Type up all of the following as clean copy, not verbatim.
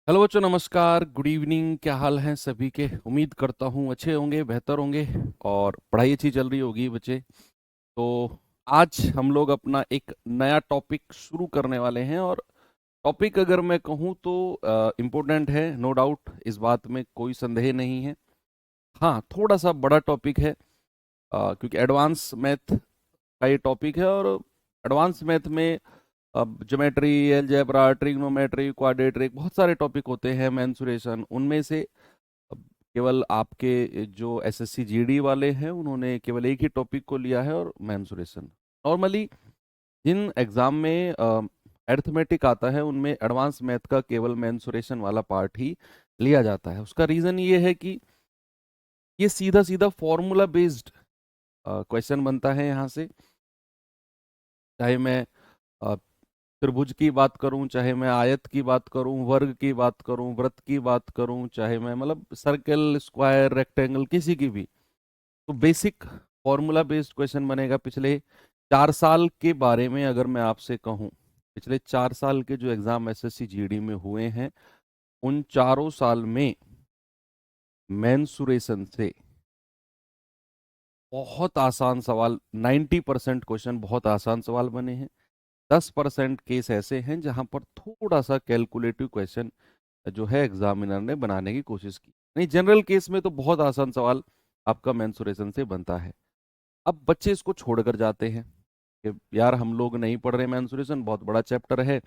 Hello बच्चों, नमस्कार, good evening. क्या हाल है सभी के? उम्मीद करता हूँ अच्छे होंगे, बेहतर होंगे और पढ़ाई अच्छी चल रही होगी बच्चे। तो आज हम लोग अपना एक नया टॉपिक शुरू करने वाले हैं। और टॉपिक अगर मैं कहूँ तो इम्पोर्टेंट है, नो डाउट, इस बात में कोई संदेह नहीं है। हाँ, थोड़ा सा बड़ा टॉपिक है, क्योंकि एडवांस मैथ का ये टॉपिक है। और एडवांस मैथ में अब ज्योमेट्री, अलजेब्रा, ट्रिग्नोमेट्री, क्वाड्रेटिक, बहुत सारे टॉपिक होते हैं, मेंसुरेशन। उनमें से अब केवल आपके जो एसएससी जीडी वाले हैं उन्होंने केवल एक ही टॉपिक को लिया है, और मेंसुरेशन। नॉर्मली जिन एग्जाम में अरिथमेटिक आता है उनमें एडवांस मैथ का केवल मेंसुरेशन वाला पार्ट ही लिया जाता है। उसका रीज़न ये है कि ये सीधा सीधा फॉर्मूला बेस्ड क्वेश्चन बनता है यहाँ से। चाहे मैं अ, त्रिभुज की बात करूं, चाहे मैं आयत की बात करूं, वर्ग की बात करूं, वृत्त की बात करूं, चाहे मैं मतलब सर्कल, स्क्वायर, रेक्टेंगल, किसी की भी, तो बेसिक फॉर्मूला बेस्ड क्वेश्चन बनेगा। पिछले 4 साल के बारे में अगर मैं आपसे कहूं, पिछले 4 साल के जो एग्जाम एसएससी जीडी में हुए हैं, उन चारों साल में मेंसुरेशन से बहुत आसान सवाल, 90% क्वेश्चन बहुत आसान सवाल बने हैं। 10% केस ऐसे हैं जहां पर थोड़ा सा कैलकुलेटिव क्वेश्चन जो है एग्जामिनर ने बनाने की कोशिश की। नहीं, जनरल केस में तो बहुत आसान सवाल आपका मेंसुरेशन से बनता है। अब बच्चे इसको छोड़कर जाते हैं कि यार हम लोग नहीं पढ़ रहे, मेंसुरेशन बहुत बड़ा चैप्टर है,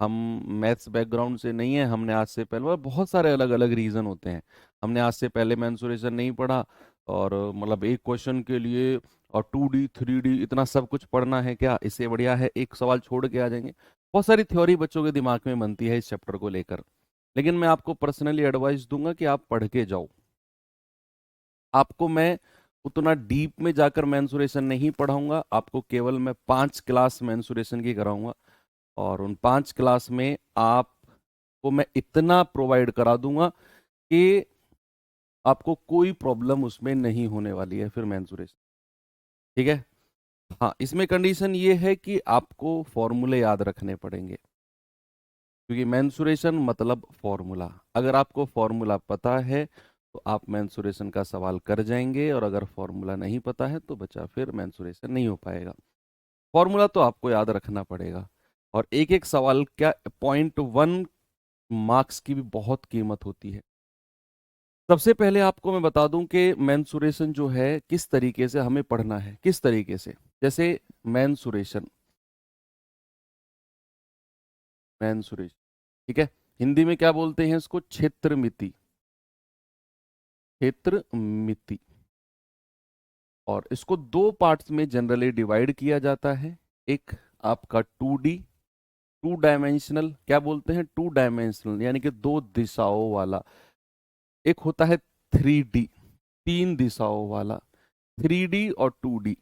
हम मैथ्स बैकग्राउंड से नहीं है, हमने आज से पहले, मतलब बहुत सारे अलग अलग रीजन होते हैं, हमने आज से पहले मेंसुरेशन नहीं पढ़ा, और मतलब एक क्वेश्चन के लिए और 2D 3D इतना सब कुछ पढ़ना है क्या? इससे बढ़िया है एक सवाल छोड़ के आ जाएंगे। बहुत सारी थ्योरी बच्चों के दिमाग में बनती है इस चैप्टर को लेकर। लेकिन मैं आपको पर्सनली एडवाइस दूंगा कि आप पढ़ के जाओ। आपको मैं उतना डीप में जाकर मेंसुरेशन नहीं पढ़ाऊंगा, आपको केवल मैं 5 क्लास मेंसुरेशन की कराऊंगा। और उन 5 क्लास में आपको मैं इतना प्रोवाइड करा दूंगा कि आपको कोई प्रॉब्लम उसमें नहीं होने वाली है फिर मेंसुरेशन। ठीक है? हाँ, इसमें कंडीशन ये है कि आपको फॉर्मूले याद रखने पड़ेंगे, क्योंकि मेंसुरेशन मतलब फॉर्मूला। अगर आपको फॉर्मूला पता है तो आप मेंसुरेशन का सवाल कर जाएंगे, और अगर फॉर्मूला नहीं पता है तो बचा फिर मेंसुरेशन नहीं हो पाएगा। फॉर्मूला तो आपको याद रखना पड़ेगा। और एक एक सवाल क्या, 0.1 मार्क्स की भी बहुत कीमत होती है। सबसे पहले आपको मैं बता दूं कि मेंसुरेशन जो है किस तरीके से हमें पढ़ना है, किस तरीके से। जैसे मेंसुरेशन, मेंसुरेशन, ठीक है, हिंदी में क्या बोलते हैं इसको? क्षेत्र मिति, क्षेत्र मिति। और इसको दो पार्ट्स में जनरली डिवाइड किया जाता है। एक आपका 2D, 2 डायमेंशनल, क्या बोलते हैं? 2 डायमेंशनल यानी कि दो दिशाओं वाला। एक होता है 3D, 3 दिशाओं वाला। 3D और 2D,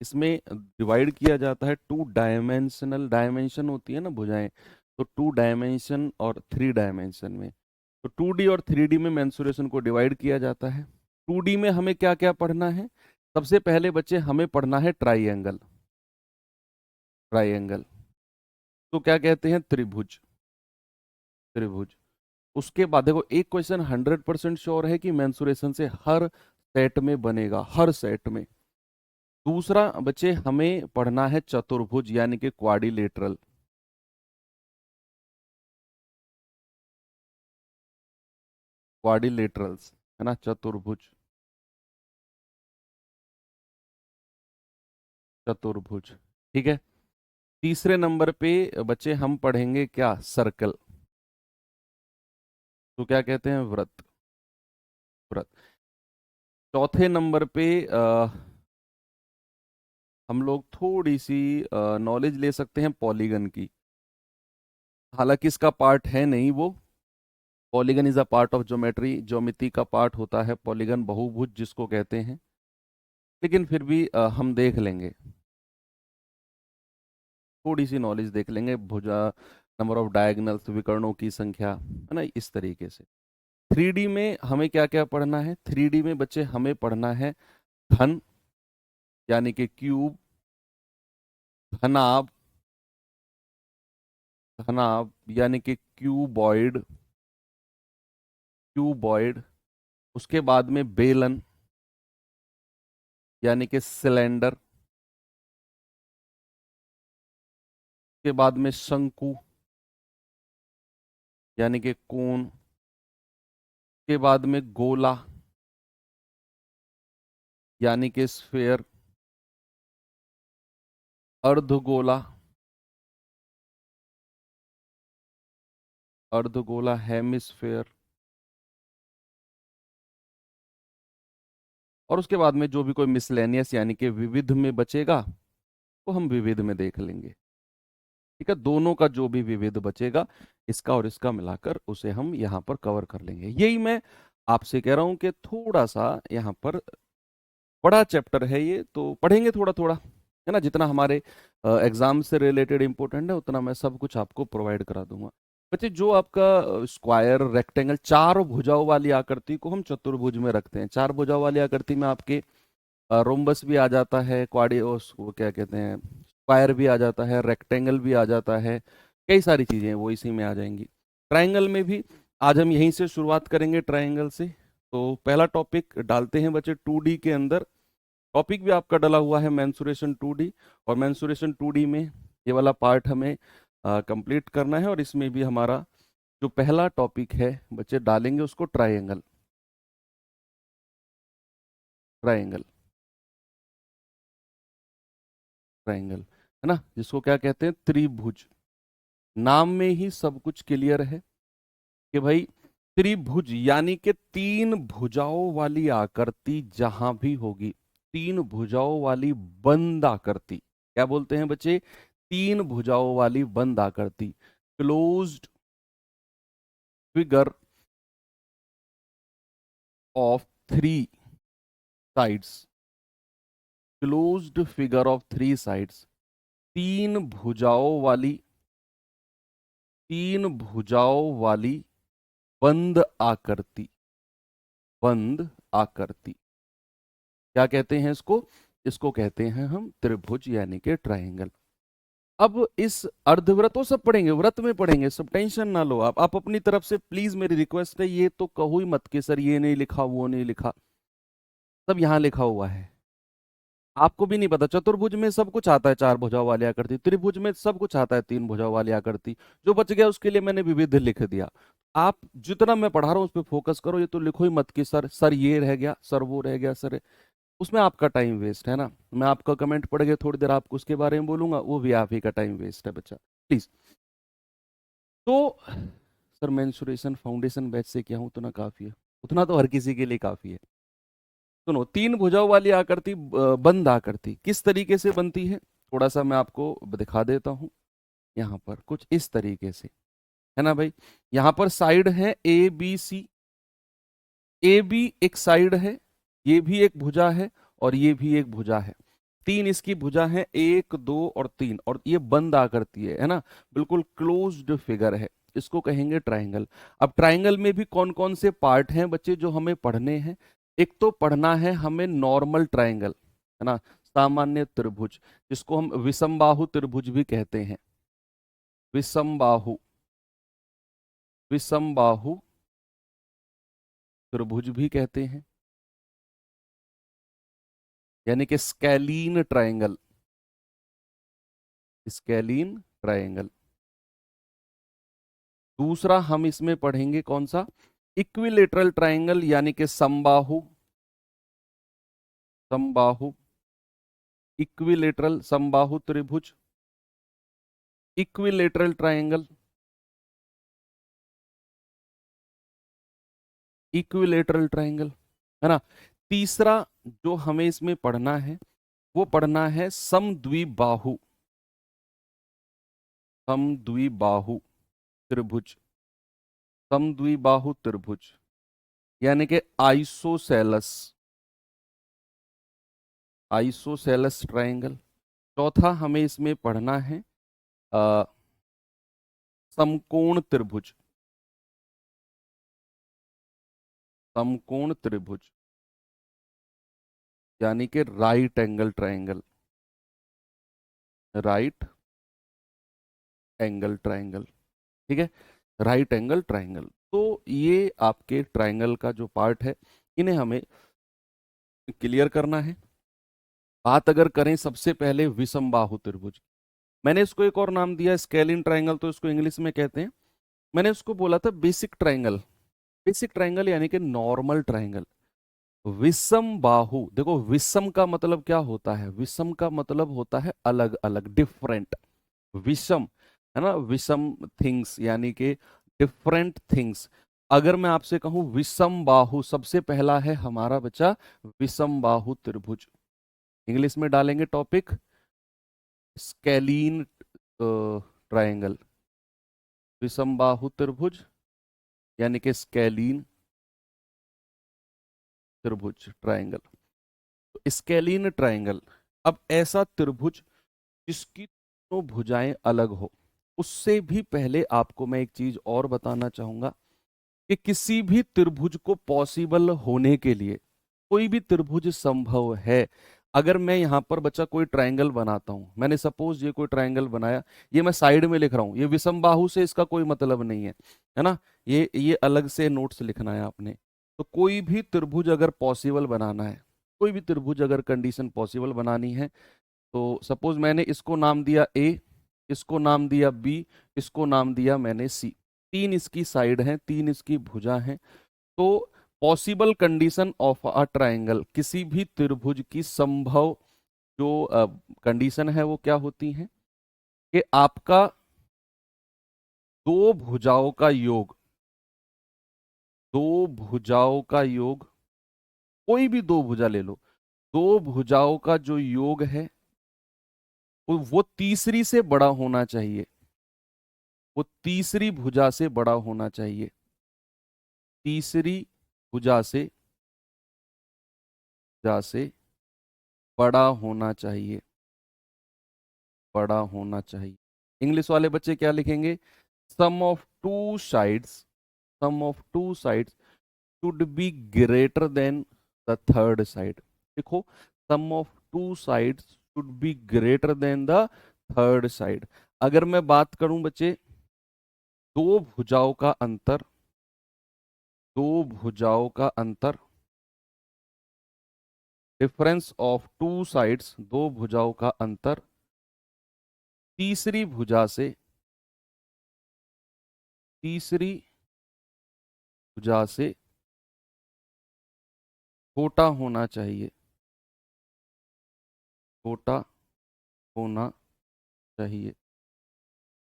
इसमें डिवाइड किया जाता है 2 डायमेंशनल। डायमेंशन होती है ना, भुजाएं, तो 2 डायमेंशन और 3 डायमेंशन में। तो 2D और 3D में मेंसुरेशन को डिवाइड किया जाता है। 2D में हमें क्या क्या पढ़ना है? सबसे पहले बच्चे हमें पढ़ना है ट्राइएंगल। ट्राइएंगल तो क्या कहते हैं? त्रिभुज, त्रिभुज। उसके बाद देखो, एक क्वेश्चन 100% श्योर है कि मेंसुरेशन से हर सेट में बनेगा, हर सेट में। दूसरा बच्चे हमें पढ़ना है चतुर्भुज यानी कि क्वाड्रिलेटरल। क्वाड्रिलेटरल्स है ना, चतुर्भुज, चतुर्भुज। ठीक है। तीसरे नंबर पे बच्चे हम पढ़ेंगे क्या? सर्कल। तो क्या कहते हैं? वृत्त, वृत्त। चौथे नंबर पे हम लोग थोड़ी सी नॉलेज ले सकते हैं पॉलीगन की। हालांकि इसका पार्ट है नहीं वो। Polygon is a part of geometry, ज्योमिति का पार्ट होता है पॉलीगन, बहुभुज जिसको कहते हैं। लेकिन फिर भी हम देख लेंगे, थोड़ी सी नॉलेज देख लेंगे। भुजा, नंबर ऑफ डायगोनल्स, विकर्णों की संख्या, है ना, इस तरीके से। 3D में हमें क्या क्या पढ़ना है? 3D में बच्चे हमें पढ़ना है घन यानी कि क्यूब, घनाभ, घनाभ यानी कि क्यूबॉइड, क्यूबॉइड, उसके बाद में बेलन यानी कि सिलेंडर, के बाद में शंकु यानी कि कोन, के बाद में गोला यानी कि स्फेयर, अर्धगोला, अर्धगोला हेमिस्फेयर, और उसके बाद में जो भी कोई मिसलेनियस यानी कि विविध में बचेगा तो हम विविध में देख लेंगे। ठीक है, दोनों का जो भी विविध बचेगा इसका और इसका मिलाकर उसे हम यहाँ पर कवर कर लेंगे। यही मैं आपसे कह रहा हूं कि थोड़ा सा यहाँ पर बड़ा चैप्टर है ये, तो पढ़ेंगे थोड़ा थोड़ा, है ना। जितना हमारे एग्जाम से रिलेटेड इंपॉर्टेंट है उतना मैं सब कुछ आपको प्रोवाइड करा दूंगा। बच्चे, जो आपका स्क्वायर, रेक्टेंगल, चार भुजाओं वाली आकृति को हम चतुर्भुज में रखते हैं। चार भुजाओं वाली आकृति में आपके रोम्बस भी आ जाता है, वो क्या कहते हैं, स्क्वायर भी आ जाता है, रेक्टेंगल भी आ जाता है, कई सारी चीजें वो इसी में आ जाएंगी। ट्राइंगल में भी आज हम यहीं से शुरुआत करेंगे, ट्राइंगल से। तो पहला टॉपिक डालते हैं बच्चे 2D के अंदर। टॉपिक भी आपका डला हुआ है मेंसुरेशन 2D, और मेंसुरेशन 2D में ये वाला पार्ट हमें कंप्लीट करना है। और इसमें भी हमारा जो पहला टॉपिक है बच्चे डालेंगे उसको ट्राइंगल, ट्राइंगल, ट्राइंगल, है ना, जिसको क्या कहते हैं, त्रिभुज। नाम में ही सब कुछ क्लियर है कि भाई त्रिभुज यानी कि तीन भुजाओं वाली आकृति जहां भी होगी, तीन भुजाओं वाली बंद आकृति, क्या बोलते हैं बच्चे, तीन भुजाओं वाली बंद आकृति, closed figure of three sides, closed figure of three sides, तीन भुजाओं वाली, तीन भुजाओं वाली बंद आकृति, बंद आकृति, क्या कहते हैं इसको, इसको कहते हैं हम त्रिभुज यानी कि ट्रायंगल। अब इस अर्धवृत, वो सब पढ़ेंगे, व्रत में पढ़ेंगे, सब टेंशन ना लो आप अपनी तरफ से। प्लीज मेरी रिक्वेस्ट है, ये तो कहो ही मत कि सर ये नहीं लिखा वो नहीं लिखा, सब यहाँ लिखा हुआ है। आपको भी नहीं पता, चतुर्भुज में सब कुछ आता है, चार भुजाओं वाली आकृति, त्रिभुज में सब कुछ आता है, तीन भुजाओं वाली आकृति। जो बच गया उसके लिए मैंने विविध लिख दिया। आप जितना मैं पढ़ा रहा हूँ उस पर फोकस करो, ये तो लिखो ही मत कि सर ये रह गया, सर वो रह गया, सर उसमें आपका टाइम वेस्ट है ना। मैं आपका कमेंट पढ़ के थोड़ी देर आपको उसके बारे में बोलूंगा, वो भी आप ही का टाइम वेस्ट है बच्चा, प्लीज। तो सर मेंसुरेशन फाउंडेशन बैच से क्या हूं, उतना काफी है, उतना तो हर किसी के लिए काफी है। सुनो, तीन भुजाओं वाली आकृति, बंद आकृति किस तरीके से बनती है, थोड़ा सा मैं आपको दिखा देता हूं। यहाँ पर कुछ इस तरीके से, है ना भाई। यहाँ पर साइड है ABC, ए बी एक साइड है, ये भी एक भुजा है और ये भी एक भुजा है, तीन इसकी भुजा है, एक दो और तीन, और ये बंद आकृति है ना, बिल्कुल क्लोज्ड फिगर है, इसको कहेंगे ट्रायंगल। अब ट्रायंगल में भी कौन कौन से पार्ट हैं बच्चे जो हमें पढ़ने हैं। एक तो पढ़ना है हमें नॉर्मल ट्रायंगल, है ना, सामान्य त्रिभुज, जिसको हम विषमबाहु त्रिभुज भी कहते हैं, विषमबाहु, विषमबाहु त्रिभुज भी कहते हैं, यानी कि स्कैलीन ट्रायंगल, स्कैलीन ट्रायंगल। दूसरा हम इसमें पढ़ेंगे कौन सा, इक्विलेटरल ट्रायंगल, यानी कि समबाहु, समबाहु, इक्विलेटरल समबाहु त्रिभुज, इक्विलेटरल ट्रायंगल, इक्विलेटरल ट्रायंगल, है ना। तीसरा जो हमें इसमें पढ़ना है वो पढ़ना है समद्विबाहु, समद्विबाहु त्रिभुज, समद्विबाहु त्रिभुज यानी कि आइसोसेलस, आइसोसेलस ट्रायंगल। चौथा हमें इसमें पढ़ना है अ, समकोण त्रिभुज, समकोण त्रिभुज यानी कि right angle triangle, right angle triangle, ठीक है, राइट एंगल ट्रायंगल। तो ये आपके ट्राइंगल का जो पार्ट है, इन्हें हमें क्लियर करना है। बात अगर करें सबसे पहले विषमबाहु त्रिभुज, मैंने इसको एक और नाम दिया स्केलिन ट्राइंगल, तो इसको इंग्लिश में कहते हैं, मैंने उसको बोला था बेसिक ट्राइंगल। बेसिक ट्राइंगल यानी कि नॉर्मल ट्राइंगल। विषम बाहु, देखो विषम का मतलब क्या होता है, विषम का मतलब होता है अलग अलग, डिफरेंट। विषम है ना, विषम थिंग्स यानी कि डिफरेंट थिंग्स। अगर मैं आपसे कहूं विषम बाहु, सबसे पहला है हमारा बच्चा विषम बाहु त्रिभुज। इंग्लिश में डालेंगे टॉपिक स्केलीन ट्राइंगल, विषम बाहु त्रिभुज यानी कि स्केलीन त्रिभुज ट्राइंगल। तो स्केलीन ट्राइंगल, अब ऐसा त्रिभुज जिसकी दोनों भुजाएं अलग हो। उससे भी पहले आपको मैं एक चीज और बताना चाहूंगा कि किसी भी त्रिभुज को पॉसिबल होने के लिए, कोई भी त्रिभुज संभव है। अगर मैं यहां पर बच्चा कोई ट्रायंगल बनाता हूं, मैंने सपोज ये कोई ट्रायंगल बनाया, ये मैं साइड में लिख रहा हूं, ये विषम बाहु से इसका कोई मतलब नहीं है ना, ये अलग से नोट्स लिखना है आपने। तो कोई भी त्रिभुज अगर पॉसिबल बनाना है, कोई भी त्रिभुज अगर कंडीशन पॉसिबल बनानी है, तो सपोज मैंने इसको नाम दिया ए, इसको नाम दिया बी, इसको नाम दिया मैंने सी। तीन इसकी साइड हैं, तीन इसकी भुजा हैं। तो possible condition of a triangle, किसी भी त्रिभुज की संभव जो कंडीशन है वो क्या होती है कि आपका दो भुजाओं का योग, दो भुजाओं का योग, कोई भी दो भुजा ले लो, दो भुजाओं का जो योग है वो तीसरी से बड़ा होना चाहिए, वो तीसरी भुजा से बड़ा होना चाहिए, तीसरी भुजा से बड़ा होना चाहिए, बड़ा होना चाहिए। इंग्लिश वाले बच्चे क्या लिखेंगे, sum of two sides, sum of two sides should be greater than the third side. देखो, sum of two sides should be greater than the third side. अगर मैं बात करूं बच्चे, दो भुजाओं का अंतर, दो भुजाओं का अंतर, डिफरेंस ऑफ टू साइड्स, दो भुजाओं का अंतर तीसरी भुजा से, तीसरी भुजा से छोटा होना चाहिए, छोटा होना चाहिए।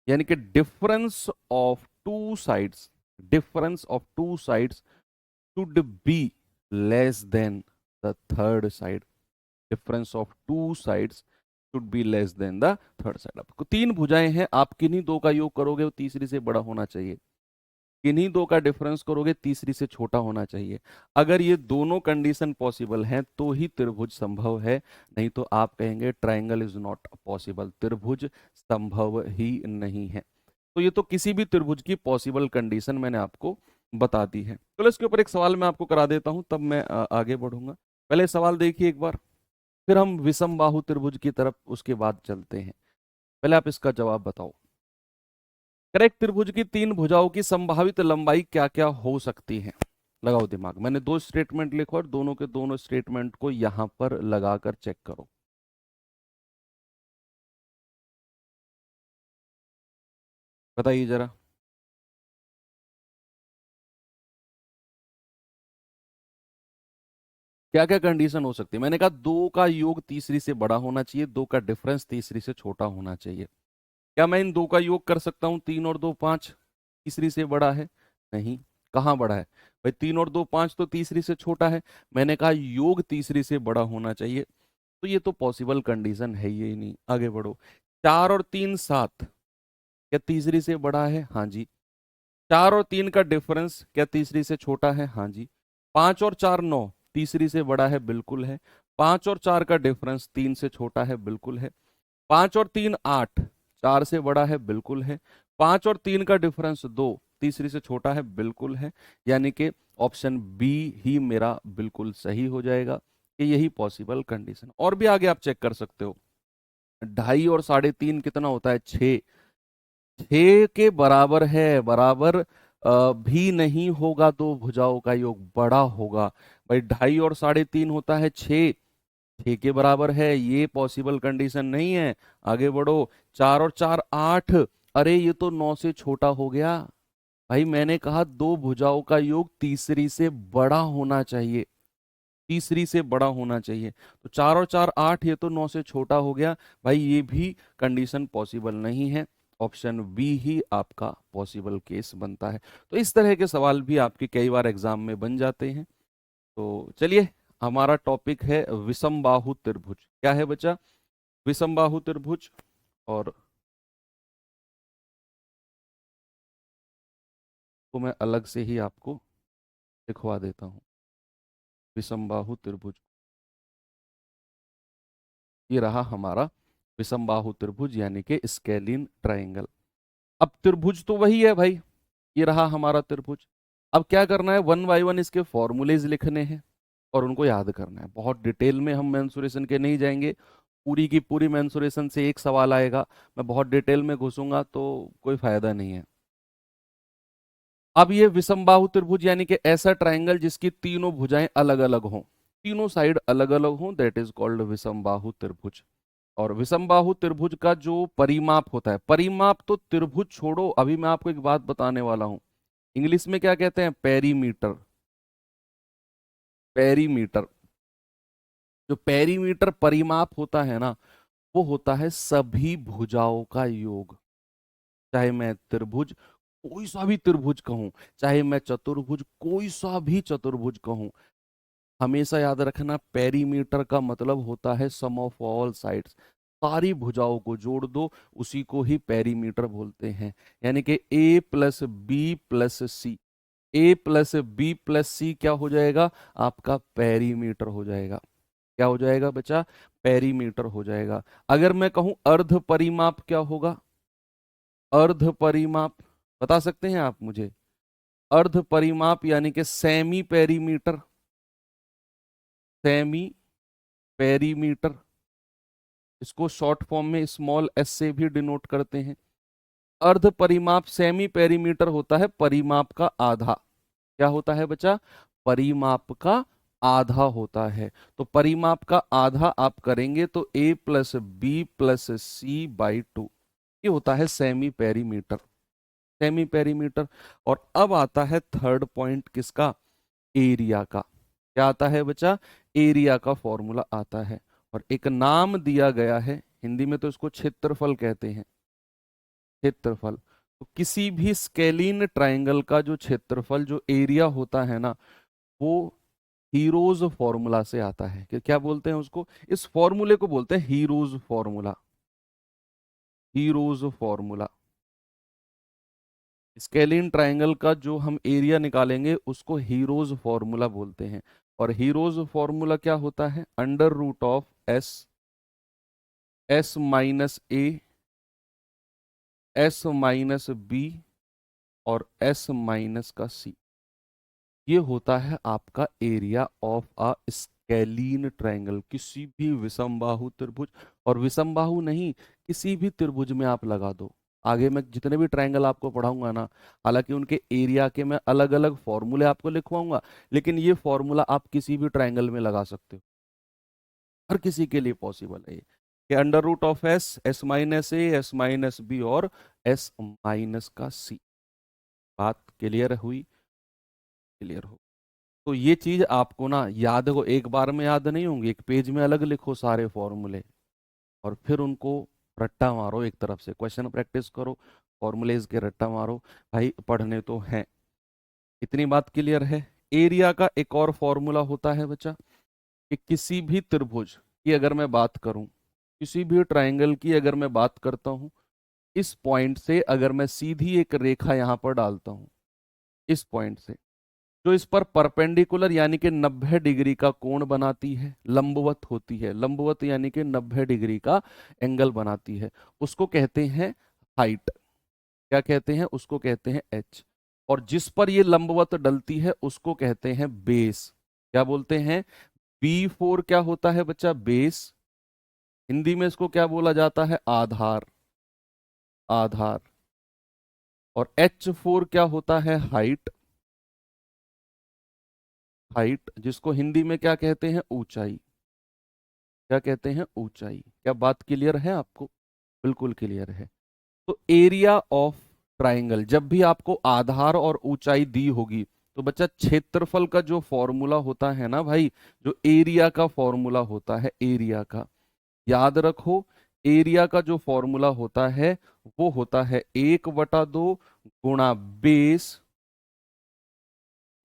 यानी कि difference of two sides, difference of two sides should be less than the third side, difference of two sides should be less than the third side. आपको तीन भुजाएं हैं, आप किन्हीं दो का योग करोगे वो तीसरी से बड़ा होना चाहिए, किन्हीं दो का डिफरेंस करोगे तीसरी से छोटा होना चाहिए। अगर ये दोनों कंडीशन पॉसिबल हैं तो ही त्रिभुज संभव है, नहीं तो आप कहेंगे ट्राइंगल इज नॉट पॉसिबल, त्रिभुज संभव ही नहीं है। तो ये तो किसी भी त्रिभुज की पॉसिबल कंडीशन मैंने आपको बता दी है। चलो इसके ऊपर एक सवाल मैं आपको करा देता हूं, तब मैं आगे बढ़ूंगा। पहले सवाल देखिए एक बार, फिर हम विषम बाहु त्रिभुज की तरफ उसके बाद चलते हैं। पहले आप इसका जवाब बताओ, करेक्ट त्रिभुज की तीन भुजाओं की संभावित लंबाई क्या क्या हो सकती है। लगाओ दिमाग, मैंने दो स्टेटमेंट लिखो और दोनों के दोनों स्टेटमेंट को यहां पर लगाकर चेक करो। बताइए जरा, क्या क्या कंडीशन हो सकती है। मैंने कहा दो का योग तीसरी से बड़ा होना चाहिए, दो का डिफरेंस तीसरी से छोटा होना चाहिए। क्या मैं इन दो का योग कर सकता हूं, तीन और दो पांच, तीसरी से बड़ा है? नहीं। कहाँ बड़ा है भाई, तीन और दो पांच तो तीसरी से छोटा है। मैंने कहा योग तीसरी से बड़ा होना चाहिए, तो ये तो पॉसिबल कंडीशन है ही नहीं। आगे बढ़ो, चार और तीन सात, क्या तीसरी से बड़ा है? हाँ जी। चार और तीन का डिफरेंस क्या तीसरी से छोटा है? हाँ जी। पांच और चार नौ, तीसरी से बड़ा है? बिल्कुल है। पांच और चार का डिफरेंस तीन से छोटा है? बिल्कुल है। पांच और तीन आठ, चार से बड़ा है? बिल्कुल है। पांच और तीन का डिफरेंस दो, तीसरी से छोटा है? बिल्कुल है। यानी कि ऑप्शन बी ही मेरा बिल्कुल सही हो जाएगा कि यही पॉसिबल कंडीशन। और भी आगे आप चेक कर सकते हो, ढाई और साढ़े तीन कितना होता है? छः, छः के बराबर है, बराबर भी नहीं होगा दो भुजाओं का योग, बड़ा होगा। भाई 2.5 और 3.5 होता है 6, 6 के बराबर है, ये पॉसिबल कंडीशन नहीं है। आगे बढ़ो, 4 और 4 8, अरे ये तो 9 से छोटा हो गया। भाई मैंने कहा दो भुजाओं का योग तीसरी से बड़ा होना चाहिए, तीसरी से बड़ा होना चाहिए। तो 4 और 4 8, ये तो 9 से छोटा हो गया। भाई ये भी कंडीशन पॉसिबल नहीं है, ऑप्शन बी ही आपका पॉसिबल केस बनता है। तो इस तरह के सवाल भी आपके कई बार एग्जाम में बन जाते हैं। तो चलिए, हमारा टॉपिक है विषमबाहु त्रिभुज। क्या है बच्चा? विषमबाहु त्रिभुज। और तो मैं अलग से ही आपको लिखवा देता हूँ विषमबाहु त्रिभुज। ये रहा हमारा विषमबाहु त्रिभुज यानी कि स्केलिन ट्राइंगल। अब त्रिभुज तो वही है भाई, ये रहा हमारा त्रिभुज। अब क्या करना है, वन बाय वन इसके फॉर्मूलेज लिखने हैं और उनको याद करना है। बहुत डिटेल में हम मेंसुरेशन के नहीं जाएंगे, पूरी की पूरी मेंसुरेशन से एक सवाल आएगा, मैं बहुत डिटेल में घुसूंगा तो कोई फायदा नहीं है। अब ये विषमबाहु त्रिभुज यानी कि ऐसा ट्राइंगल जिसकी तीनों भुजाएं अलग अलग हों, तीनों साइड अलग अलग हों, दैट इज कॉल्ड विषमबाहु त्रिभुज। और विषमबाहु त्रिभुज का जो परिमाप होता है, परिमाप तो त्रिभुज छोड़ो, अभी मैं आपको एक बात बताने वाला हूं, इंग्लिश में क्या कहते हैं, पेरीमीटर। पेरीमीटर, जो पेरीमीटर परिमाप होता है ना, वो होता है सभी भुजाओं का योग। चाहे मैं त्रिभुज कोई सा भी त्रिभुज कहूं, चाहे मैं चतुर्भुज कोई सा भी चतुर्भुज कहूं, हमेशा याद रखना पेरीमीटर का मतलब होता है सम ऑफ ऑल साइड्स। सारी भुजाओं को जोड़ दो, उसी को ही पेरीमीटर बोलते हैं। यानी कि a plus B plus C, A plus B plus C क्या हो जाएगा, आपका पेरीमीटर हो जाएगा। क्या हो जाएगा बच्चा, पेरीमीटर हो जाएगा। अगर मैं कहूं अर्ध परिमाप क्या होगा, अर्ध परिमाप बता सकते हैं आप मुझे? अर्ध परिमाप यानी कि सेमी पेरीमीटर, सेमी पेरीमीटर, इसको शॉर्ट फॉर्म में स्मॉल एस से भी डिनोट करते हैं। अर्ध परिमाप सेमी पेरीमीटर होता है परिमाप का आधा। क्या होता है बच्चा, परिमाप का आधा होता है। तो परिमाप का आधा आप करेंगे तो a plus B plus C by 2, ये होता है सेमी पेरीमीटर, सेमी पेरीमीटर। और अब आता है थर्ड पॉइंट किसका, एरिया का। क्या आता है बच्चा, एरिया का फॉर्मूला आता है। और एक नाम दिया गया है, हिंदी में तो इसको क्षेत्रफल कहते हैं, क्षेत्रफल। तो किसी भी स्केलीन ट्राइंगल का जो क्षेत्रफल, जो एरिया होता है ना, वो हीरोज फॉर्मूला से आता है। कि क्या बोलते हैं उसको, इस फॉर्मूले को बोलते हैं heroes formula, heroes formula. Scalene triangle का जो हम एरिया निकालेंगे उसको हीरोज फॉर्मूला बोलते हैं। और हीरोज फॉर्मूला क्या होता है, under root of S, S minus A, S minus B और एस माइनस का सी, ये होता है आपका area of a scalene triangle, किसी भी विषमबाहु त्रिभुज। और विषमबाहु नहीं, किसी भी त्रिभुज में आप लगा दो। आगे मैं जितने भी ट्रायंगल आपको पढ़ाऊंगा ना, हालांकि उनके एरिया के मैं अलग अलग फॉर्मूले आपको लिखवाऊंगा, लेकिन ये फॉर्मूला आप किसी भी ट्रायंगल में लगा सकते हो, हर किसी के लिए पॉसिबल है ये। कि under root of S, S minus A, S minus B और एस माइनस का सी। बात क्लियर हुई, क्लियर हो? तो ये चीज आपको ना याद हो, एक बार में याद नहीं होंगी, एक पेज में अलग लिखो सारे फॉर्मूले और फिर उनको रट्टा मारो, एक तरफ से क्वेश्चन प्रैक्टिस करो, फॉर्मूलेज के रट्टा मारो। भाई पढ़ने तो हैं, इतनी बात क्लियर है। एरिया का एक और फॉर्मूला होता है बच्चा, कि किसी भी त्रिभुज की अगर मैं बात करूं, किसी भी ट्राइंगल की अगर मैं बात करता हूं, इस पॉइंट से अगर मैं सीधी एक रेखा यहां पर डालता हूं, इस पॉइंट से जो इस पर परपेंडिकुलर यानी कि 90 डिग्री का कोण बनाती है, लंबवत होती है, लंबवत यानी कि 90 डिग्री का एंगल बनाती है, उसको कहते हैं हाइट। क्या कहते हैं, उसको कहते हैं एच। और जिस पर ये लंबवत डलती है उसको कहते हैं बेस। क्या बोलते हैं, B4 क्या होता है बच्चा, बेस। हिंदी में इसको क्या बोला जाता है, आधार, आधार। और H4 क्या होता है? हाइट। हाइट जिसको हिंदी में क्या कहते हैं? ऊंचाई। क्या कहते हैं? ऊंचाई। क्या बात क्लियर है आपको? बिल्कुल क्लियर है। तो एरिया ऑफ ट्राइंगल, जब भी आपको आधार और ऊंचाई दी होगी तो बच्चा क्षेत्रफल का जो फॉर्मूला होता है ना भाई, जो एरिया का फॉर्मूला होता है, एरिया का याद रखो। एरिया का जो फॉर्मूला होता है वो होता है 1/2 गुणा बेस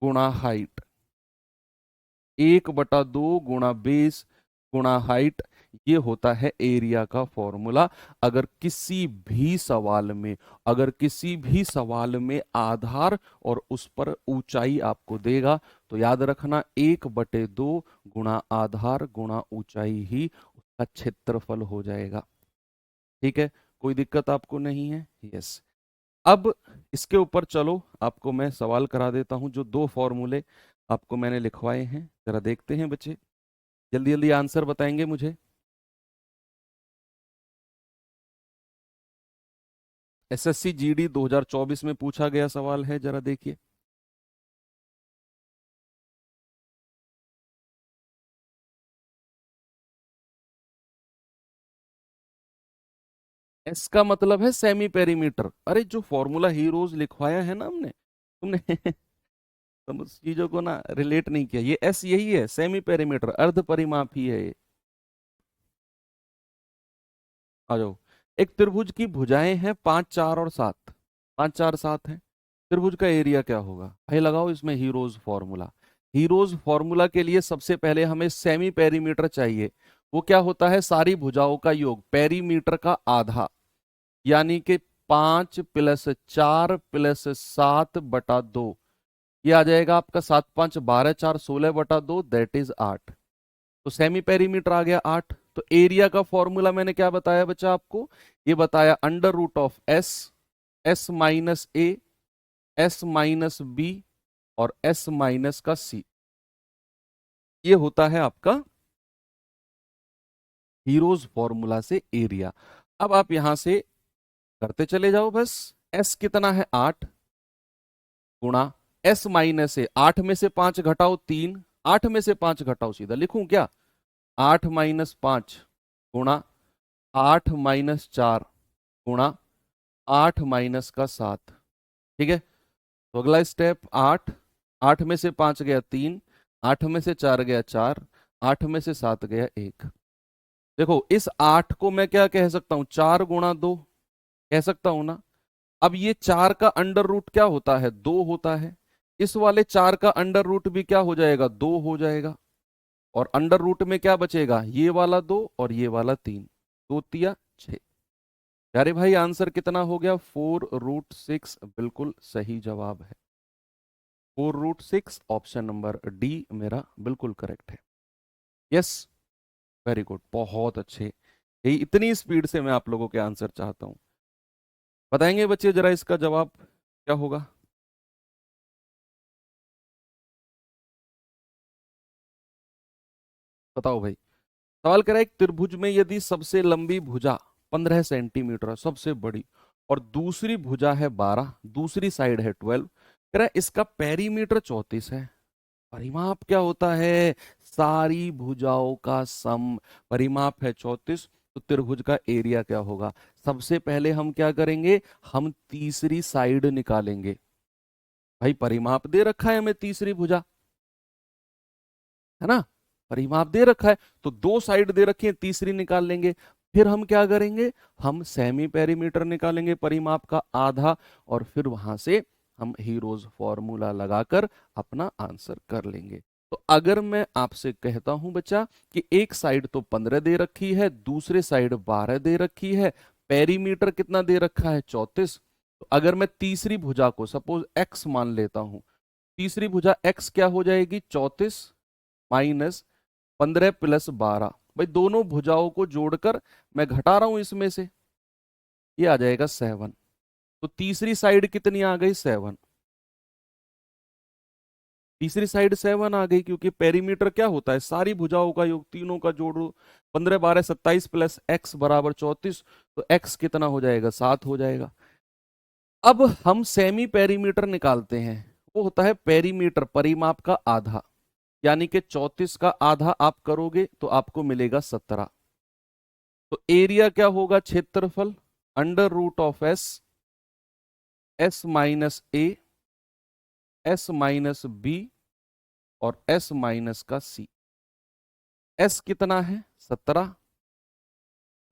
गुणा हाइट। 1/2 गुणा बेस गुणा हाइट, ये होता है एरिया का फॉर्मूला। अगर किसी भी सवाल में, अगर किसी भी सवाल में आधार और उस पर ऊंचाई आपको देगा तो याद रखना 1/2 गुणा आधार गुणा ऊंचाई ही उसका क्षेत्रफल हो जाएगा। ठीक है, कोई दिक्कत आपको नहीं है? यस। अब इसके ऊपर चलो, आपको मैं सवाल करा देता हूं। जो दो फॉर्मूले आपको मैंने लिखवाए हैं, जरा देखते हैं बच्चे, जल्दी जल्दी आंसर बताएंगे मुझे। एसएससी जीडी 2024 में पूछा गया सवाल है, जरा देखिए। एस का मतलब है सेमी पेरीमीटर। अरे जो फॉर्मूला हीरोज लिखवाया है ना हमने, तुमने तुम उस चीजों को ना रिलेट नहीं किया। ये एस यही है, सेमी पेरीमीटर, अर्ध परिमाप ही है ये। आ जाओ। एक त्रिभुज की भुजाएं हैं 5, 4 और 7। 5, 4, 7 है। त्रिभुज का एरिया क्या होगा भाई? लगाओ इसमें हीरोज फॉर्मूला। हीरोज फॉर्मूला के लिए सबसे पहले हमें सेमी पेरीमीटर चाहिए। वो क्या होता है? सारी भुजाओं का योग, पेरीमीटर का आधा, यानी कि 5 + 4 + 7/2। ये आ जाएगा आपका 7, 5, 12, 4, 16/2, दैट इज 8। तो सेमी पेरीमीटर आ गया 8। तो एरिया का फॉर्मूला मैंने क्या बताया बच्चा आपको? ये बताया √(S), S-A, S-B और S-C। ये होता है आपका हीरोज फॉर्मूला से एरिया। अब आप यहां से करते चले जाओ बस। S कितना है? 8 गुणा S-A, 8 में से 5 घटाओ 3, 8 में से 5 घटाओ, सीधा लिखूं क्या? 8 - 5 गुणा 8 - 4 गुणा 8 - 7। ठीक है, तो अगला स्टेप 8। 8 में से 5 गया 3, 8 में से 4 गया 4, 8 में से 7 गया 1। देखो इस 8 को मैं क्या कह सकता हूं? 4 × 2 कह सकता हूं ना। अब ये 4 का अंडर रूट क्या होता है? 2 होता है। इस वाले 4 का अंडर रूट भी क्या हो जाएगा? 2 हो जाएगा। और अंडर रूट में क्या बचेगा? ये वाला 2 और ये वाला 3। 2 तिया 6। अरे भाई आंसर कितना हो गया? 4√6 बिल्कुल सही जवाब है। 4√6, ऑप्शन नंबर डी मेरा बिल्कुल करेक्ट है। यस, वेरी गुड, बहुत अच्छे। यही इतनी स्पीड से मैं आप लोगों के आंसर चाहता हूं। बताएंगे बच्चे जरा इसका जवाब क्या होगा? बताओ भाई। सवाल कह रहा है एक त्रिभुज में यदि सबसे लंबी भुजा 15 सेंटीमीटर है, सबसे बड़ी, और दूसरी भुजा है 12, दूसरी साइड है 12, कह रहा है इसका पेरीमीटर 34 है। परिमाप क्या होता है? सारी भुजाओं का सम। परिमाप है 34, तो त्रिभुज का एरिया क्या होगा? सबसे पहले हम क्या करेंगे? हम तीसरी साइड निकालेंगे। भाई परिमाप दे रखा है हमें तीसरी भुजा, है ना? परिमाप दे रखा है तो दो साइड दे रखी है, तीसरी निकाल लेंगे। फिर हम क्या करेंगे? हम सेमी पेरीमीटर निकालेंगे, परिमाप का आधा, और फिर वहां से हम हीरोज फॉर्मूला लगाकर अपना आंसर कर लेंगे। तो अगर मैं आपसे कहता हूं बच्चा कि एक साइड तो 15 दे रखी है, दूसरे साइड 12 दे रखी है, पेरीमीटर कितना दे रखा है? 34। तो अगर मैं तीसरी भुजा को सपोज x मान लेता हूं, तीसरी भुजा x क्या हो जाएगी? 34 माइनस 15 + 12। भाई दोनों भुजाओं को जोड़कर मैं घटा रहा हूं इसमें से, ये आ जाएगा 7। तो तीसरी साइड कितनी आ गई? 7। तीसरी साइड 7 आ गई, क्योंकि पेरीमीटर क्या होता है? सारी भुजाओं का योग, तीनों का जोड़ो। 15, 12, 27 + x = 34। तो x कितना हो जाएगा? 7 हो जाएगा। अब हम सेमी पेरीमीटर निकालते हैं। वो होता है पेरीमीटर, परिमाप का आधा, यानी कि 34 का आधा आप करोगे तो आपको मिलेगा 17। तो एरिया क्या होगा, क्षेत्रफल, under root of S, S minus A, S minus B और एस माइनस का सी। एस कितना है, 17।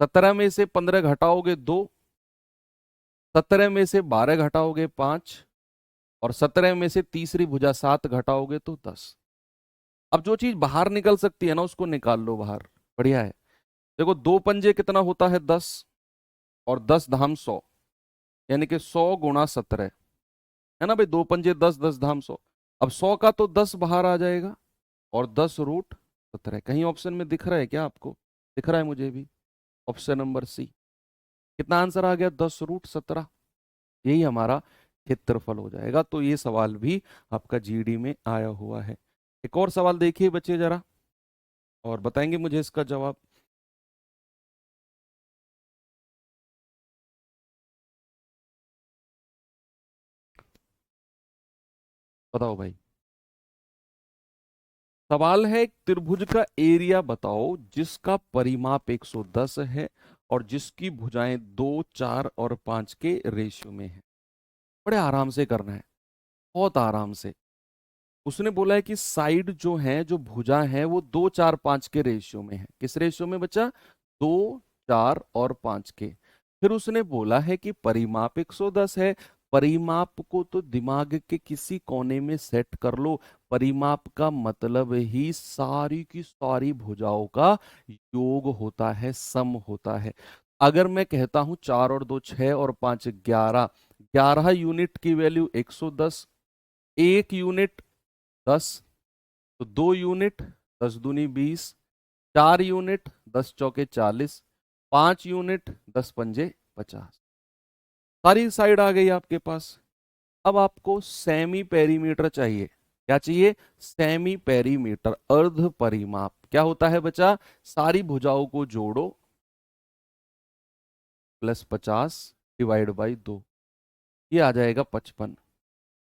17 में से 15 घटाओगे 2, 17 में से 12 घटाओगे 5 और 17 में से तीसरी भुजा 7 घटाओगे तो 10। अब जो चीज बाहर निकल सकती है ना उसको निकाल लो बाहर, बढ़िया है। देखो दो पंजे कितना होता है, 10 और 10 धाम 100, यानी कि 100 गुणा 17 है ना भाई, दो पंजे 10, 10 धाम 100। अब 100 का तो 10 बाहर आ जाएगा और 10 रूट 17। कहीं ऑप्शन में दिख रहा है क्या आपको, दिख रहा है मुझे भी, ऑप्शन नंबर सी। कितना आंसर आ गया, 10 रूट 17। यही हमारा क्षेत्रफल हो जाएगा। तो ये सवाल भी आपका जीडी में आया हुआ है। एक और सवाल देखिए बच्चे जरा, और बताएंगे मुझे इसका जवाब। बताओ भाई। सवाल है, एक त्रिभुज का एरिया बताओ जिसका परिमाप 110 है और जिसकी भुजाएं 2, 4 और 5 के रेशियो में है। बड़े आराम से करना है, बहुत आराम से। उसने बोला है कि साइड जो है, जो भुजा है वो 2, 4, 5 के रेशियो में है। किस रेशियो में बच्चा, 2, 4 और 5 के। फिर उसने बोला है कि परिमाप 110 है। परिमाप को तो दिमाग के किसी कोने में सेट कर लो। परिमाप का मतलब ही सारी की सारी भुजाओं का योग होता है, सम होता है। अगर मैं कहता हूं 4 और 2 6 और 5 11, 11 यूनिट की वैल्यू 110, एक यूनिट 10, तो 2 यूनिट 10 दूनी 20, 4 यूनिट 10 चौके 40, 5 यूनिट 10 पंजे 50। सारी साइड आ गई आपके पास। अब आपको सेमी पेरीमीटर चाहिए। क्या चाहिए, सेमी पेरीमीटर, अर्ध परिमाप। क्या होता है बच्चा, सारी भुजाओं को जोड़ो प्लस 50 डिवाइड बाई 2, ये आ जाएगा 55।